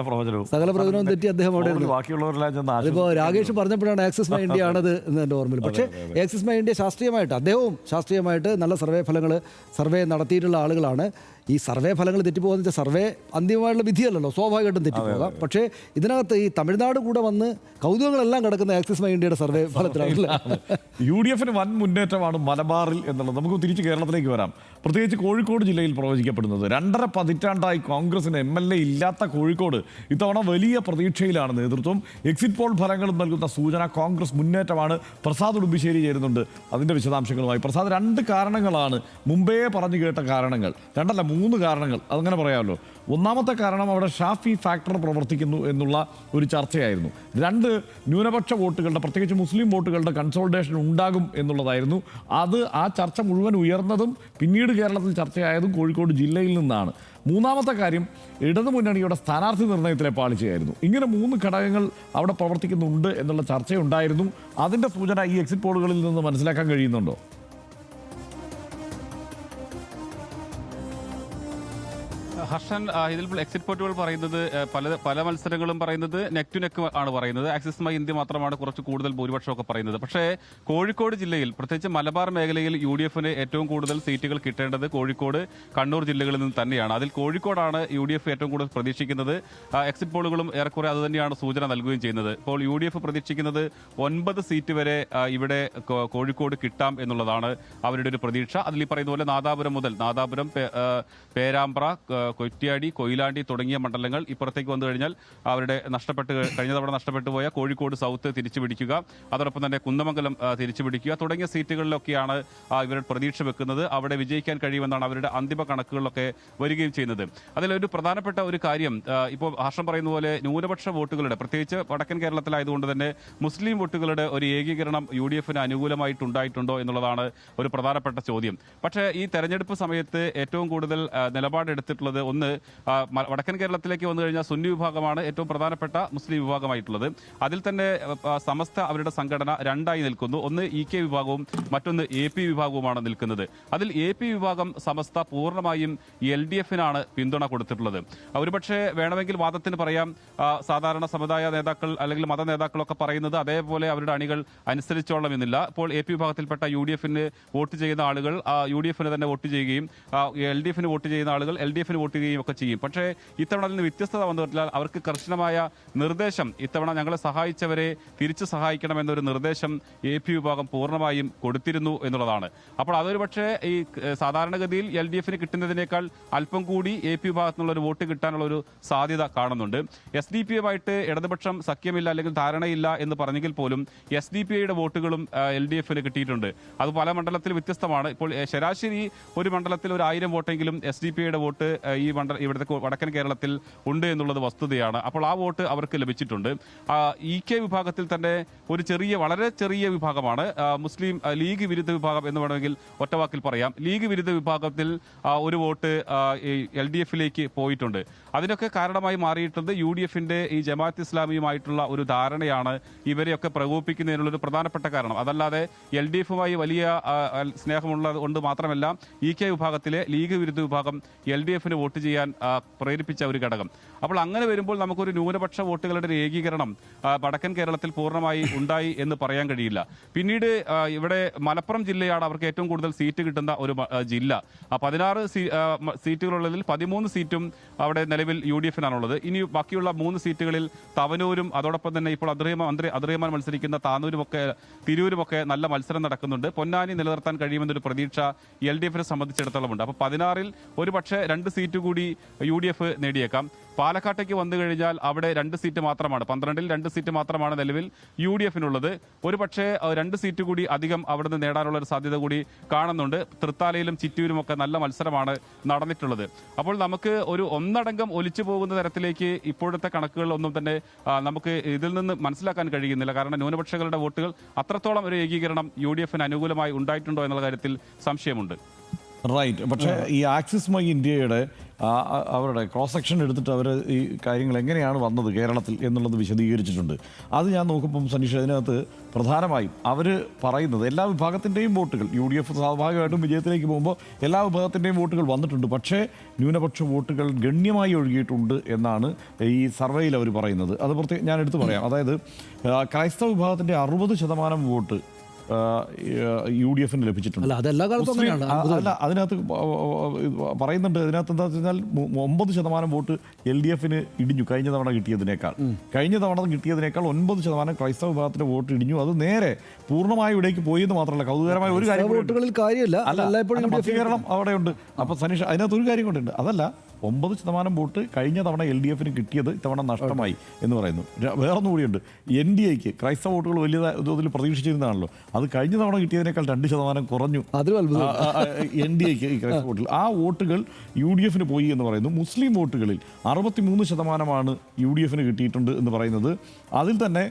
S2: പ്രവചനവും തെറ്റി അദ്ദേഹം അവിടെ അതിപ്പോൾ രാകേഷ് പറഞ്ഞപ്പോഴാണ് ആക്സിസ് മൈ ഇന്ത്യ ആണത് എന്ന് എൻ്റെ ഓർമ്മയിൽ. പക്ഷേ ആക്സിസ് മൈ ഇന്ത്യ അദ്ദേഹവും ശാസ്ത്രീയമായിട്ട് നല്ല സർവേ നടത്തിയിട്ടുള്ള ആളുകളാണ്. ഈ സർവേ ഫലങ്ങൾ തെറ്റിപ്പോകുന്ന വെച്ചാൽ സർവേ അന്തിമമായിട്ടുള്ള വിധിയല്ലല്ലോ, സ്വാഭാവികമായിട്ടും തെറ്റിപ്പോകാം. പക്ഷേ ഇതിനകത്ത് ഈ തമിഴ്നാട് കൂടെ വന്ന് കൗതുകങ്ങളെല്ലാം കിടക്കുന്ന ആക്സിസ് മൈ ഇന്ത്യയുടെ സർവേ ഫലത്തിലാണ്.
S1: UDF വൻ മുന്നേറ്റമാണ് മലബാറിൽ എന്നുള്ളത്. നമുക്ക് തിരിച്ച് കേരളത്തിലേക്ക് വരാം. പ്രത്യേകിച്ച് കോഴിക്കോട് ജില്ലയിൽ പ്രവചിക്കപ്പെടുന്നത്. 2.5 പതിറ്റാണ്ടായി കോൺഗ്രസിന് MLA ഇല്ലാത്ത കോഴിക്കോട് ഇത്തവണ വലിയ പ്രതീക്ഷയിലാണ് നേതൃത്വം. എക്സിറ്റ് പോൾ ഫലങ്ങളും നൽകുന്ന സൂചന കോൺഗ്രസ് മുന്നേറ്റമാണ്. പ്രസാദ് ഉടുമ്പിശ്ശേരി ചേരുന്നുണ്ട് അതിൻ്റെ വിശദാംശങ്ങളുമായി. പ്രസാദ്, 2 കാരണങ്ങളാണ് മുമ്പേ പറഞ്ഞു കേട്ട കാരണങ്ങൾ, 3 കാരണങ്ങൾ അതങ്ങനെ പറയാമല്ലോ. ഒന്നാമത്തെ കാരണം അവിടെ ഷാഫി ഫാക്ടർ പ്രവർത്തിക്കുന്നു എന്നുള്ള ഒരു ചർച്ചയായിരുന്നു. 2 ന്യൂനപക്ഷ വോട്ടുകളുടെ, പ്രത്യേകിച്ച് മുസ്ലിം വോട്ടുകളുടെ കൺസോൾട്ടേഷൻ ഉണ്ടാകും എന്നുള്ളതായിരുന്നു. ആ ചർച്ച മുഴുവൻ ഉയർന്നതും പിന്നീട് കേരളത്തിൽ ചർച്ചയായതും കോഴിക്കോട് ജില്ലയിൽ നിന്നാണ്. മൂന്നാമത്തെ കാര്യം ഇടതുമുന്നണിയുടെ സ്ഥാനാർത്ഥി നിർണയത്തിലെ പാളിച്ചയായിരുന്നു. ഇങ്ങനെ 3 ഘടകങ്ങൾ അവിടെ പ്രവർത്തിക്കുന്നുണ്ട് എന്നുള്ള ചർച്ചയുണ്ടായിരുന്നു. അതിൻ്റെ സൂചന ഈ എക്സിറ്റ് പോളുകളിൽ നിന്ന് മനസ്സിലാക്കാൻ കഴിയുന്നുണ്ടോ?
S6: ഹർഷൻ, ഇതിൽ എക്സിറ്റ് പോളുകൾ പറയുന്നത് പല മത്സരങ്ങളും പറയുന്നത് നെക്ക് ടു നെക്ക് ആണ് പറയുന്നത്. ആക്സിസ് മൈ ഇന്ത്യ മാത്രമാണ് കുറച്ച് കൂടുതൽ ഭൂരിപക്ഷമൊക്കെ പറയുന്നത്. പക്ഷേ കോഴിക്കോട് ജില്ലയിൽ, പ്രത്യേകിച്ച് മലബാർ മേഖലയിൽ UDFന് ഏറ്റവും കൂടുതൽ സീറ്റുകൾ കിട്ടേണ്ടത് കോഴിക്കോട്, കണ്ണൂർ ജില്ലകളിൽ നിന്ന് തന്നെയാണ്. അതിൽ കോഴിക്കോടാണ് UDF ഏറ്റവും കൂടുതൽ പ്രതീക്ഷിക്കുന്നത്. എക്സിറ്റ് പോളുകളും ഏറെക്കുറെ അതുതന്നെയാണ് സൂചന നൽകുകയും ചെയ്യുന്നത്. ഇപ്പോൾ UDF പ്രതീക്ഷിക്കുന്നത് 9 സീറ്റ് വരെ ഇവിടെ കോഴിക്കോട് കിട്ടാം എന്നുള്ളതാണ് അവരുടെ ഒരു പ്രതീക്ഷ. അതിൽ ഈ പറയുന്ന പോലെ നാദാപുരം, പേരാമ്പ്ര, കൊറ്റിയാടി, കൊയിലാണ്ടി തുടങ്ങിയ മണ്ഡലങ്ങൾ ഇപ്പുറത്തേക്ക് വന്നു കഴിഞ്ഞാൽ അവരുടെ കഴിഞ്ഞ തവണ നഷ്ടപ്പെട്ടു പോയ കോഴിക്കോട് സൗത്ത് തിരിച്ചു പിടിക്കുക, അതോടൊപ്പം തന്നെ കുന്നമംഗലം തിരിച്ചു പിടിക്കുക തുടങ്ങിയ സീറ്റുകളിലൊക്കെയാണ് ഇവരുടെ പ്രതീക്ഷ വെക്കുന്നത്. അവിടെ വിജയിക്കാൻ കഴിയുമെന്നാണ് അവരുടെ അന്തിമ കണക്കുകളിലൊക്കെ വരികയും ചെയ്യുന്നത്. അതിലൊരു പ്രധാനപ്പെട്ട ഒരു കാര്യം, ഇപ്പോൾ ഹർഷം പറയുന്ന പോലെ ന്യൂനപക്ഷ വോട്ടുകളുടെ, പ്രത്യേകിച്ച് വടക്കൻ കേരളത്തിലായതുകൊണ്ട് തന്നെ മുസ്ലിം വോട്ടുകളുടെ ഒരു ഏകീകരണം UDFന് അനുകൂലമായിട്ടുണ്ടായിട്ടുണ്ടോ എന്നുള്ളതാണ് ഒരു പ്രധാനപ്പെട്ട ചോദ്യം. പക്ഷേ ഈ തെരഞ്ഞെടുപ്പ് സമയത്ത് ഏറ്റവും കൂടുതൽ നിലപാടെടുത്തിട്ടുള്ളത് ഒന്ന്, വടക്കൻ കേരളത്തിലേക്ക് വന്നു കഴിഞ്ഞാൽ സുന്നി വിഭാഗമാണ് ഏറ്റവും പ്രധാനപ്പെട്ട മുസ്ലിം വിഭാഗമായിട്ടുള്ളത്. അതിൽ തന്നെ സമസ്ത അവരുടെ സംഘടന 2ആയി നിൽക്കുന്നു. ഒന്ന് EK വിഭാഗവും മറ്റൊന്ന് AP വിഭാഗവുമാണ് നിൽക്കുന്നത്. അതിൽ AP വിഭാഗം സമസ്ത പൂർണ്ണമായും LDFനാണ് പിന്തുണ കൊടുത്തിട്ടുള്ളത്. ഒരുപക്ഷെ വേണമെങ്കിൽ വാദത്തിന് പറയാം, സാധാരണ സമുദായ നേതാക്കൾ അല്ലെങ്കിൽ മത നേതാക്കളൊക്കെ പറയുന്നത് അതേപോലെ അവരുടെ അണികൾ അനുസരിച്ചോളണമെന്നില്ല. ഇപ്പോൾ AP വിഭാഗത്തിൽപ്പെട്ട UDFന് വോട്ട് ചെയ്യുന്ന ആളുകൾ UDFന് തന്നെ വോട്ട് ചെയ്യുകയും LDFന് വോട്ട് ചെയ്യുന്ന ആളുകൾ LDFന് വോട്ട് ചെയ്യുകയും ഒക്കെ ചെയ്യും. പക്ഷേ ഇത്തവണ അതിൽ നിന്ന് വ്യത്യസ്തത വന്നു പറഞ്ഞാൽ അവർക്ക് കർശനമായ നിർദ്ദേശം, ഇത്തവണ ഞങ്ങളെ സഹായിച്ചവരെ തിരിച്ചു സഹായിക്കണമെന്നൊരു നിർദ്ദേശം AP വിഭാഗം പൂർണ്ണമായും കൊടുത്തിരുന്നു എന്നുള്ളതാണ്. അപ്പോൾ അതൊരു പക്ഷേ ഈ സാധാരണഗതിയിൽ LDFന് കിട്ടുന്നതിനേക്കാൾ അല്പം കൂടി AP വിഭാഗത്തിനുള്ള ഒരു വോട്ട് കിട്ടാനുള്ള ഒരു സാധ്യത കാണുന്നുണ്ട്. SDPയുമായിട്ട് ഇടതുപക്ഷം സഖ്യമില്ല അല്ലെങ്കിൽ ധാരണയില്ല എന്ന് പറഞ്ഞെങ്കിൽ പോലും SDPയുടെ വോട്ടുകളും LDFന് കിട്ടിയിട്ടുണ്ട്. അത് പല മണ്ഡലത്തിൽ വ്യത്യസ്തമാണ്. ഇപ്പോൾ ശരാശരി ഒരു മണ്ഡലത്തിൽ ഒരു 1000 വോട്ടെങ്കിലും SDPയുടെ വോട്ട് ഇവിടുത്തെ വടക്കൻ കേരളത്തിൽ ഉണ്ട് എന്നുള്ളത് വസ്തുതയാണ്. അപ്പോൾ ആ വോട്ട് അവർക്ക് ലഭിച്ചിട്ടുണ്ട്. EK വിഭാഗത്തിൽ തന്നെ ഒരു വളരെ ചെറിയ വിഭാഗമാണ് മുസ്ലിം ലീഗ് വിരുദ്ധ വിഭാഗം എന്ന് വേണമെങ്കിൽ ഒറ്റവാക്കിൽ പറയാം. ലീഗ് വിരുദ്ധ വിഭാഗത്തിൽ ഒരു വോട്ട് LDFിലേക്ക് പോയിട്ടുണ്ട്. അതിനൊക്കെ കാരണമായി മാറിയിട്ടുള്ളത് UDFന്റെ ഈ ജമാഅത്ത് ഇസ്ലാമിയുമായിട്ടുള്ള ഒരു ധാരണയാണ് ഇവരെയൊക്കെ പ്രകോപിപ്പിക്കുന്നതിനുള്ളൊരു പ്രധാനപ്പെട്ട കാരണം. അതല്ലാതെ LDFുമായി വലിയ സ്നേഹമുള്ളത് കൊണ്ട് മാത്രമല്ല EK വിഭാഗത്തിലെ ലീഗ് വിരുദ്ധ വിഭാഗം LDFന് വോട്ട് ചെയ്യാൻ പ്രേരിപ്പിച്ച ഒരു ഘടകം. അപ്പോൾ അങ്ങനെ വരുമ്പോൾ നമുക്കൊരു ന്യൂനപക്ഷ വോട്ടുകളുടെ ഒരു ഏകീകരണം വടക്കൻ കേരളത്തിൽ പൂർണ്ണമായി ഉണ്ടായി എന്ന് പറയാൻ കഴിയില്ല. പിന്നീട് ഇവിടെ മലപ്പുറം ജില്ലയാണ് അവർക്ക് ഏറ്റവും കൂടുതൽ സീറ്റ് കിട്ടുന്ന ഒരു ജില്ല. 16 സീറ്റുകളുള്ളതിൽ 13 സീറ്റും അവിടെ നിലവിൽ UDFനാണുള്ളത്. ഇനി ബാക്കിയുള്ള 3 സീറ്റുകളിൽ തവനൂരും അതോടൊപ്പം തന്നെ ഇപ്പോൾ അദ്രഹിമാൻ മത്സരിക്കുന്ന താനൂരുമൊക്കെ തിരൂരുമൊക്കെ നല്ല മത്സരം നടക്കുന്നുണ്ട്. പൊന്നാനി നിലനിർത്താൻ കഴിയുമെന്നൊരു പ്രതീക്ഷ LDFനെ സംബന്ധിച്ചിടത്തോളമുണ്ട്. അപ്പോൾ 16-ൽ ഒരു പക്ഷേ 2 സീറ്റ് കൂടി UDF നേടിയേക്കാം. പാലക്കാട്ടേക്ക് വന്നു കഴിഞ്ഞാൽ അവിടെ 2 സീറ്റ് മാത്രമാണ്, 12-ൽ 2 സീറ്റ് മാത്രമാണ് നിലവിൽ UDFനുള്ളത്. ഒരു പക്ഷേ 2 സീറ്റ് കൂടി അധികം അവിടെ നിന്ന് നേടാനുള്ള ഒരു സാധ്യത കൂടി കാണുന്നുണ്ട്. തൃത്താലയിലും ചിറ്റൂരും ഒക്കെ നല്ല മത്സരമാണ് നടന്നിട്ടുള്ളത്. അപ്പോൾ നമുക്ക് ഒരു ഒന്നടങ്കം ഒലിച്ചു പോകുന്ന തരത്തിലേക്ക് ഇപ്പോഴത്തെ കണക്കുകളൊന്നും തന്നെ നമുക്ക് ഇതിൽ നിന്ന് മനസ്സിലാക്കാൻ കഴിയുന്നില്ല. കാരണം ന്യൂനപക്ഷങ്ങളുടെ വോട്ടുകൾ അത്രത്തോളം ഒരു ഏകീകരണം UDFന് അനുകൂലമായി ഉണ്ടായിട്ടുണ്ടോ എന്നുള്ള കാര്യത്തിൽ സംശയമുണ്ട്.
S1: റൈറ്റ്. പക്ഷേ ഈ ആക്സിസ് മൈ ഇന്ത്യയുടെ അവരുടെ ക്രോസ് സെക്ഷൻ എടുത്തിട്ട് അവർ ഈ കാര്യങ്ങൾ എങ്ങനെയാണ് വന്നത് കേരളത്തിൽ എന്നുള്ളത് വിശദീകരിച്ചിട്ടുണ്ട്. അത് ഞാൻ നോക്കുമ്പം സനീഷ്, അതിനകത്ത് പ്രധാനമായും അവർ പറയുന്നത് എല്ലാ വിഭാഗത്തിൻ്റെയും വോട്ടുകൾ UDF സ്വാഭാവികമായിട്ടും വിജയത്തിലേക്ക് പോകുമ്പോൾ എല്ലാ വിഭാഗത്തിൻ്റെയും വോട്ടുകൾ വന്നിട്ടുണ്ട്. പക്ഷേ ന്യൂനപക്ഷ വോട്ടുകൾ ഗണ്യമായി ഒഴുകിയിട്ടുണ്ട് എന്നാണ് ഈ സർവേയിൽ അവർ പറയുന്നത്. അത് ഞാൻ എടുത്തു പറയാം. അതായത് ക്രൈസ്തവ വിഭാഗത്തിൻ്റെ 60% വോട്ട് UDF ലഭിച്ചിട്ടുണ്ട്.
S2: അല്ല അതെല്ലാ കാലത്തും അങ്ങനെയാണ്.
S1: അല്ല അതിനകത്ത് പറയുന്നുണ്ട്. അതിനകത്ത് എന്താ വെച്ചാൽ 9% വോട്ട് LDF ഇടിഞ്ഞു കഴിഞ്ഞ തവണ കിട്ടിയതിനേക്കാൾ. കഴിഞ്ഞ തവണ കിട്ടിയതിനേക്കാൾ 9% ക്രൈസ്തവ വിഭാഗത്തിന്റെ വോട്ട് ഇടിഞ്ഞു. അത് നേരെ പൂർണ്ണമായി ഇവിടേക്ക് പോയി എന്ന് മാത്രമല്ല, കൗതുകരമായ ഒരു കാര്യം
S2: വോട്ടുകളിൽ കാര്യമില്ല.
S1: മധ്യ കേരളം അവിടെയുണ്ട്. അപ്പോൾ സനീഷ് അതിനകത്ത് ഒരു കാര്യം കൊണ്ടുണ്ട്. അതല്ല 9% വോട്ട് കഴിഞ്ഞ തവണ LDF കിട്ടിയത് ഇത്തവണ നഷ്ടമായി എന്ന് പറയുന്നു. വേറൊന്നും കൂടിയുണ്ട്. NDAക്ക് ക്രൈസ്തവ വോട്ടുകൾ വലിയ തോതിൽ പ്രതീക്ഷിച്ചിരുന്നതാണല്ലോ. അത് കഴിഞ്ഞ തവണ കിട്ടിയതിനേക്കാൾ 2% കുറഞ്ഞു NDAക്ക് ഈ ക്രൈസ്തവ വോട്ടുകൾ. ആ വോട്ടുകൾ UDF പോയി എന്ന് പറയുന്നു. മുസ്ലിം വോട്ടുകളിൽ 63% UDF കിട്ടിയിട്ടുണ്ട് എന്ന് പറയുന്നത്. അതിൽ തന്നെ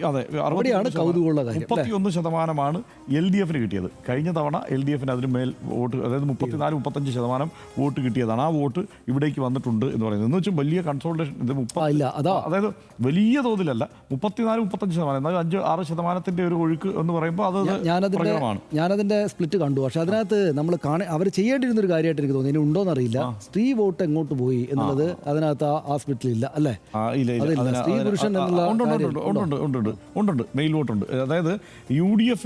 S1: അതെ 31% LDF കിട്ടിയത്. കഴിഞ്ഞ തവണ LDF അതിന് മേൽ വോട്ട്, അതായത് 34-35% വോട്ട് കിട്ടിയതാണ്. ആ വോട്ട് ഇവിടേക്ക് വന്നിട്ടുണ്ട് എന്ന് പറയുന്നത്. എന്ന് വെച്ചാൽ വലിയ കൺസോൾട്ടേഷൻ. ഇത് അതായത് വലിയ തോതിലല്ല, 34-35%, എന്നാൽ 5-6% ഒരു ഒഴുക്ക് എന്ന് പറയുമ്പോൾ അത് പ്രകടമാണ്.
S2: ഞാനതിന്റെ സ്പ്ലിറ്റ് കണ്ടു. പക്ഷെ അതിനകത്ത് നമ്മൾ അവർ ചെയ്യേണ്ടിരുന്നൊരു കാര്യമായിട്ട് എനിക്ക് തോന്നി. ഇനി ഉണ്ടോന്നറിയില്ല, സ്ത്രീ വോട്ട് എങ്ങോട്ട് പോയി എന്നുള്ളത് അതിനകത്ത് ആ സ്പ്ലിറ്റിൽ ഇല്ല അല്ലേ? സ്ത്രീ പുരുഷൻ
S1: ഉണ്ട്, മെയിൽ വോട്ടുണ്ട്. അതായത് UDF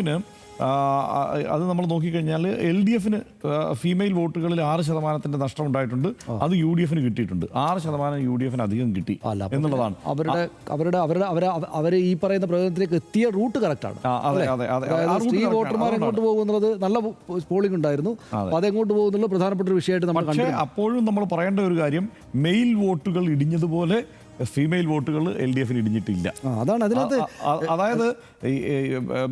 S1: അത് നമ്മൾ നോക്കിക്കഴിഞ്ഞാൽ LDF ഫീമെയിൽ വോട്ടുകളിൽ 6% നഷ്ടം ഉണ്ടായിട്ടുണ്ട്. അത് UDF കിട്ടിയിട്ടുണ്ട്. 6% UDF അധികം കിട്ടി എന്നുള്ളതാണ്.
S2: അവർ ഈ പറയുന്ന പ്രയോജനത്തിലേക്ക് എത്തിയ റൂട്ട് കറക്റ്റാണ്. സ്ത്രീ വോട്ടർമാർ എങ്ങോട്ട് പോകുന്നത് നല്ല പോളിംഗ് ഉണ്ടായിരുന്നു. അതെങ്ങോട്ട് പോകുന്നുള്ള പ്രധാനപ്പെട്ട ഒരു വിഷയമായിട്ട് നമ്മൾ
S1: പക്ഷേ അപ്പോഴും നമ്മൾ പറയേണ്ട ഒരു കാര്യം, മെയിൽ വോട്ടുകൾ ഇടിഞ്ഞതുപോലെ ഫീമെയിൽ വോട്ടുകൾ LDF ഇടിഞ്ഞിട്ടില്ല.
S2: അതാണ് അതിനകത്ത്.
S1: അതായത്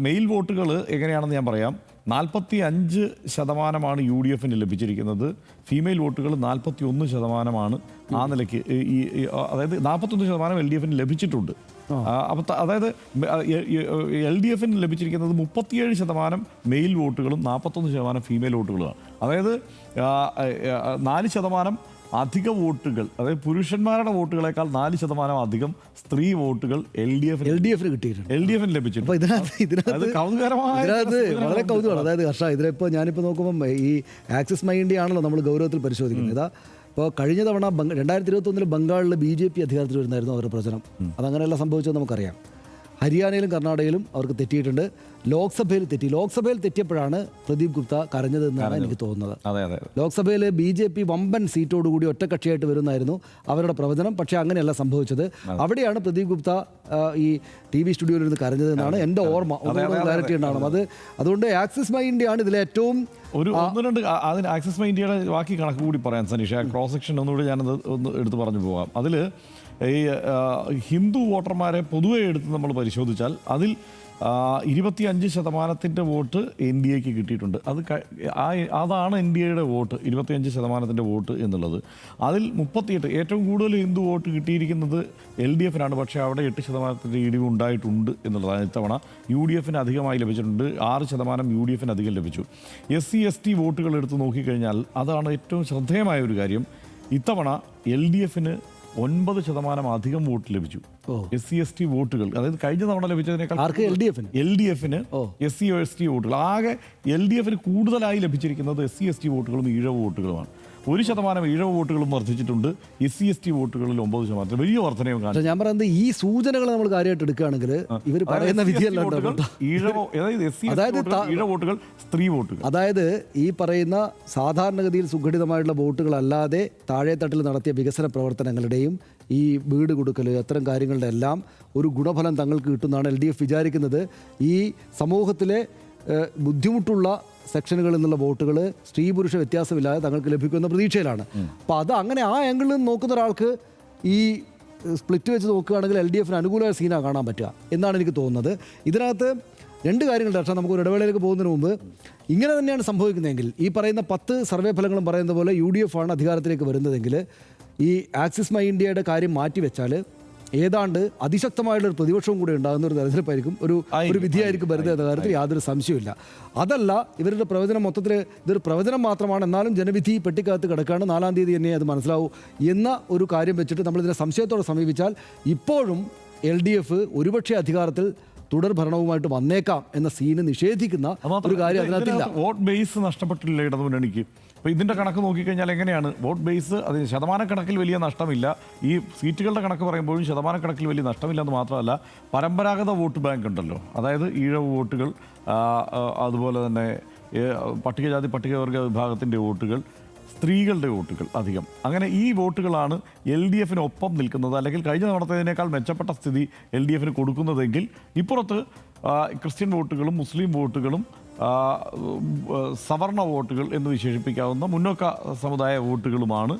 S1: മെയിൽ വോട്ടുകൾ എങ്ങനെയാണെന്ന് ഞാൻ പറയാം. 45% UDF ലഭിച്ചിരിക്കുന്നത്. ഫീമെയിൽ വോട്ടുകൾ 41% ആ നിലയ്ക്ക്. അതായത് 41% LDF ലഭിച്ചിട്ടുണ്ട്. അപ്പം അതായത് LDF ലഭിച്ചിരിക്കുന്നത് 37% മെയിൽ വോട്ടുകളും 41% ഫീമെയിൽ വോട്ടുകളുമാണ്. അതായത് 4% അധിക വോട്ടുകൾ, അതായത് പുരുഷന്മാരുടെ വോട്ടുകളെക്കാൾ 4% അധികം സ്ത്രീ വോട്ടുകൾ LDF ലഭിച്ചിട്ടുണ്ട്.
S2: വളരെ കൗതുകമാണ്. അതായത് ഇതിലിപ്പോൾ ഞാനിപ്പോൾ നോക്കുമ്പം ഈ ആക്സിസ് മൈ ഇന്ത്യ ആണല്ലോ നമ്മൾ ഗൗരവത്തിൽ പരിശോധിക്കുന്നത്. ഇതാ ഇപ്പോൾ കഴിഞ്ഞ തവണ 2021 ബംഗാളിൽ BJP അധികാരത്തിൽ വരുന്നായിരുന്നു അവരുടെ പ്രചരണം. അതങ്ങനെയല്ല സംഭവിച്ചത് നമുക്കറിയാം. ഹരിയാനയിലും കർണാടകയിലും അവർക്ക് തെറ്റിയിട്ടുണ്ട്. ലോക്സഭയിൽ തെറ്റിയപ്പോഴാണ് പ്രദീപ് ഗുപ്ത കരഞ്ഞതെന്നാണ് എനിക്ക് തോന്നുന്നത്. ലോക്സഭയിൽ BJP വമ്പൻ സീറ്റോടുകൂടി ഒറ്റക്കക്ഷിയായിട്ട് വരുന്നായിരുന്നു അവരുടെ പ്രവചനം. പക്ഷേ അങ്ങനെയല്ല സംഭവിച്ചത്. അവിടെയാണ് പ്രദീപ് ഗുപ്ത ഈ TV സ്റ്റുഡിയോയിലിരുന്ന് കരഞ്ഞതെന്നാണ് എൻ്റെ ഓർമ്മ. ക്ലാരിറ്റി ഉണ്ടാവണം അത്. അതുകൊണ്ട് ആക്സിസ് മൈ ഇന്ത്യ ആണ് ഇതിലെ ഏറ്റവും
S1: അതിന് ആക്സിസ് മൈ ഇന്ത്യയുടെ ബാക്കി കണക്ക് കൂടി പറയാൻ സനീഷ. ക്രോസ് സെക്ഷൻ ഒന്നുകൂടി ഞാനത് ഒന്ന് എടുത്ത് പറഞ്ഞു പോകാം. അതിൽ ഈ ഹിന്ദു വോട്ടർമാരെ പൊതുവെ എടുത്ത് നമ്മൾ പരിശോധിച്ചാൽ അതിൽ 25% വോട്ട് NDAക്ക് കിട്ടിയിട്ടുണ്ട്. അതാണ് NDAയുടെ വോട്ട്, 25% വോട്ട് എന്നുള്ളത്. അതിൽ 38 ഏറ്റവും കൂടുതൽ ഹിന്ദു വോട്ട് കിട്ടിയിരിക്കുന്നത് LDF പക്ഷേ അവിടെ 8% ഇടിവ് ഉണ്ടായിട്ടുണ്ട് എന്നുള്ളതാണ്. ഇത്തവണ UDF അധികമായി ലഭിച്ചിട്ടുണ്ട്. 6% UDF അധികം ലഭിച്ചു. SC/ST വോട്ടുകൾ എടുത്ത് നോക്കിക്കഴിഞ്ഞാൽ അതാണ് ഏറ്റവും ശ്രദ്ധേയമായ ഒരു കാര്യം. ഇത്തവണ LDF 9% അധികം വോട്ട് ലഭിച്ചു. SC/ST വോട്ടുകൾ, അതായത് കഴിഞ്ഞ തവണ ലഭിച്ചതിനേക്കാൾ LDF SC/ST വോട്ടുകൾ. ആകെ LDF കൂടുതലായി ലഭിച്ചിരിക്കുന്നത് SC/ST വോട്ടുകളും ഈഴവ വോട്ടുകളുമാണ്. 1% ഈഴവ വോട്ടുകളും വർദ്ധിച്ചിട്ടുണ്ട്. SC/ST വോട്ടുകളിൽ 9% വലിയ വർധനയും കാണും.
S2: ഞാൻ പറയുന്നത് ഈ സൂചനകൾ നമ്മൾ കാര്യമായിട്ട് എടുക്കുകയാണെങ്കിൽ ഇവർ പറയുന്ന വിധിയല്ല.
S1: ഈഴവ വോട്ടുകൾ, സ്ത്രീ വോട്ടുകൾ,
S2: അതായത് ഈ പറയുന്ന സാധാരണഗതിയിൽ സുഘടിതമായിട്ടുള്ള വോട്ടുകളല്ലാതെ താഴെത്തട്ടിൽ നടത്തിയ വികസന പ്രവർത്തനങ്ങളുടെയും ഈ വീട് കൊടുക്കൽ അത്തരം കാര്യങ്ങളുടെ എല്ലാം ഒരു ഗുണഫലം തങ്ങൾക്ക് കിട്ടുന്നതാണ് LDF വിചാരിക്കുന്നത്. ഈ സമൂഹത്തിലെ ബുദ്ധിമുട്ടുള്ള സെക്ഷനുകളിൽ നിന്നുള്ള വോട്ടുകൾ സ്ത്രീ പുരുഷ വ്യത്യാസമില്ലാതെ തങ്ങൾക്ക് ലഭിക്കുന്ന പ്രതീക്ഷയിലാണ്. അപ്പോൾ അത് അങ്ങനെ ആ ആംഗിളിൽ നിന്ന് നോക്കുന്ന ഒരാൾക്ക് ഈ സ്പ്ലിറ്റ് വെച്ച് നോക്കുകയാണെങ്കിൽ LDF അനുകൂലമായ സീനാണ് കാണാൻ പറ്റുക എന്നാണ് എനിക്ക് തോന്നുന്നത്. ഇതിനകത്ത് 2 കാര്യങ്ങളുണ്ട്. പക്ഷേ നമുക്ക് ഒരു ഇടവേളയിലേക്ക് പോകുന്നതിന് മുമ്പ് ഇങ്ങനെ തന്നെയാണ് സംഭവിക്കുന്നതെങ്കിൽ, ഈ പറയുന്ന 10 സർവേ ഫലങ്ങളും പറയുന്ന പോലെ UDF ആണ് അധികാരത്തിലേക്ക് വരുന്നതെങ്കിൽ, ഈ ആക്സിസ് മൈ ഇന്ത്യയുടെ കാര്യം മാറ്റിവെച്ചാൽ ഏതാണ്ട് അതിശക്തമായിട്ടുള്ളൊരു പ്രതിപക്ഷവും കൂടെ ഉണ്ടാകുന്ന ഒരു തെരഞ്ഞെടുപ്പായിരിക്കും, ഒരു വിധിയായിരിക്കും വരുന്നത് എന്ന കാര്യത്തിൽ യാതൊരു സംശയമില്ല. അതല്ല, ഇവരുടെ പ്രവചനം മൊത്തത്തിൽ ഇതൊരു പ്രവചനം മാത്രമാണ്, എന്നാലും ജനവിധി പെട്ടിക്കകത്ത് കിടക്കുകയാണ്, 4-ാം തീയതി തന്നെ അത് മനസ്സിലാവൂ എന്ന ഒരു കാര്യം വെച്ചിട്ട് നമ്മളിതിനെ സംശയത്തോടെ സമീപിച്ചാൽ ഇപ്പോഴും LDF ഒരുപക്ഷെ അധികാരത്തിൽ തുടർ ഭരണവുമായിട്ട് വന്നേക്കാം എന്ന സീന് നിഷേധിക്കുന്ന ഒരു കാര്യം അതിനകത്തില്ല.
S1: Vote base നഷ്ടപ്പെട്ടില്ല ഇടതുമുന്നണിക്ക്. അപ്പോൾ ഇതിൻ്റെ കണക്ക് നോക്കിക്കഴിഞ്ഞാൽ എങ്ങനെയാണ് വോട്ട് ബേസ്, അതിന് ശതമാനക്കണക്കിൽ വലിയ നഷ്ടമില്ല. ഈ സീറ്റുകളുടെ കണക്ക് പറയുമ്പോഴും ശതമാനക്കണക്കിൽ വലിയ നഷ്ടമില്ലെന്ന് മാത്രമല്ല, പരമ്പരാഗത വോട്ട് ബാങ്ക് ഉണ്ടല്ലോ, അതായത് ഈഴവ് വോട്ടുകൾ, അതുപോലെ തന്നെ പട്ടികജാതി പട്ടികവർഗ വിഭാഗത്തിൻ്റെ വോട്ടുകൾ, സ്ത്രീകളുടെ വോട്ടുകൾ അധികം, അങ്ങനെ ഈ വോട്ടുകളാണ് LDFന് ഒപ്പം നിൽക്കുന്നത്, അല്ലെങ്കിൽ കഴിഞ്ഞ തവണത്തേതിനേക്കാൾ മെച്ചപ്പെട്ട സ്ഥിതി LDFന് കൊടുക്കുന്നതെങ്കിൽ ഇപ്പുറത്ത് ക്രിസ്ത്യൻ വോട്ടുകളും മുസ്ലിം വോട്ടുകളും സവർണ വോട്ടുകൾ എന്ന് വിശേഷിപ്പിക്കാവുന്ന മുന്നോക്ക സമുദായ വോട്ടുകളുമാണ്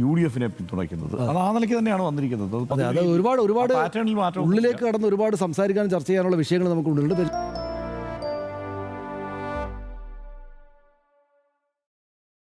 S1: UDFനെ പിന്തുണയ്ക്കുന്നത്. അത് ആ നിലയ്ക്ക് തന്നെയാണ് വന്നിരിക്കുന്നത്.
S2: അത് ഒരുപാട്
S1: പാറ്റേണിൽ മാറ്റം
S2: ഉള്ളിലേക്ക് കടന്ന് ഒരുപാട് സംസാരിക്കാനും ചർച്ച ചെയ്യാനുള്ള വിഷയങ്ങൾ നമുക്ക് ഉള്ളിലുണ്ട്.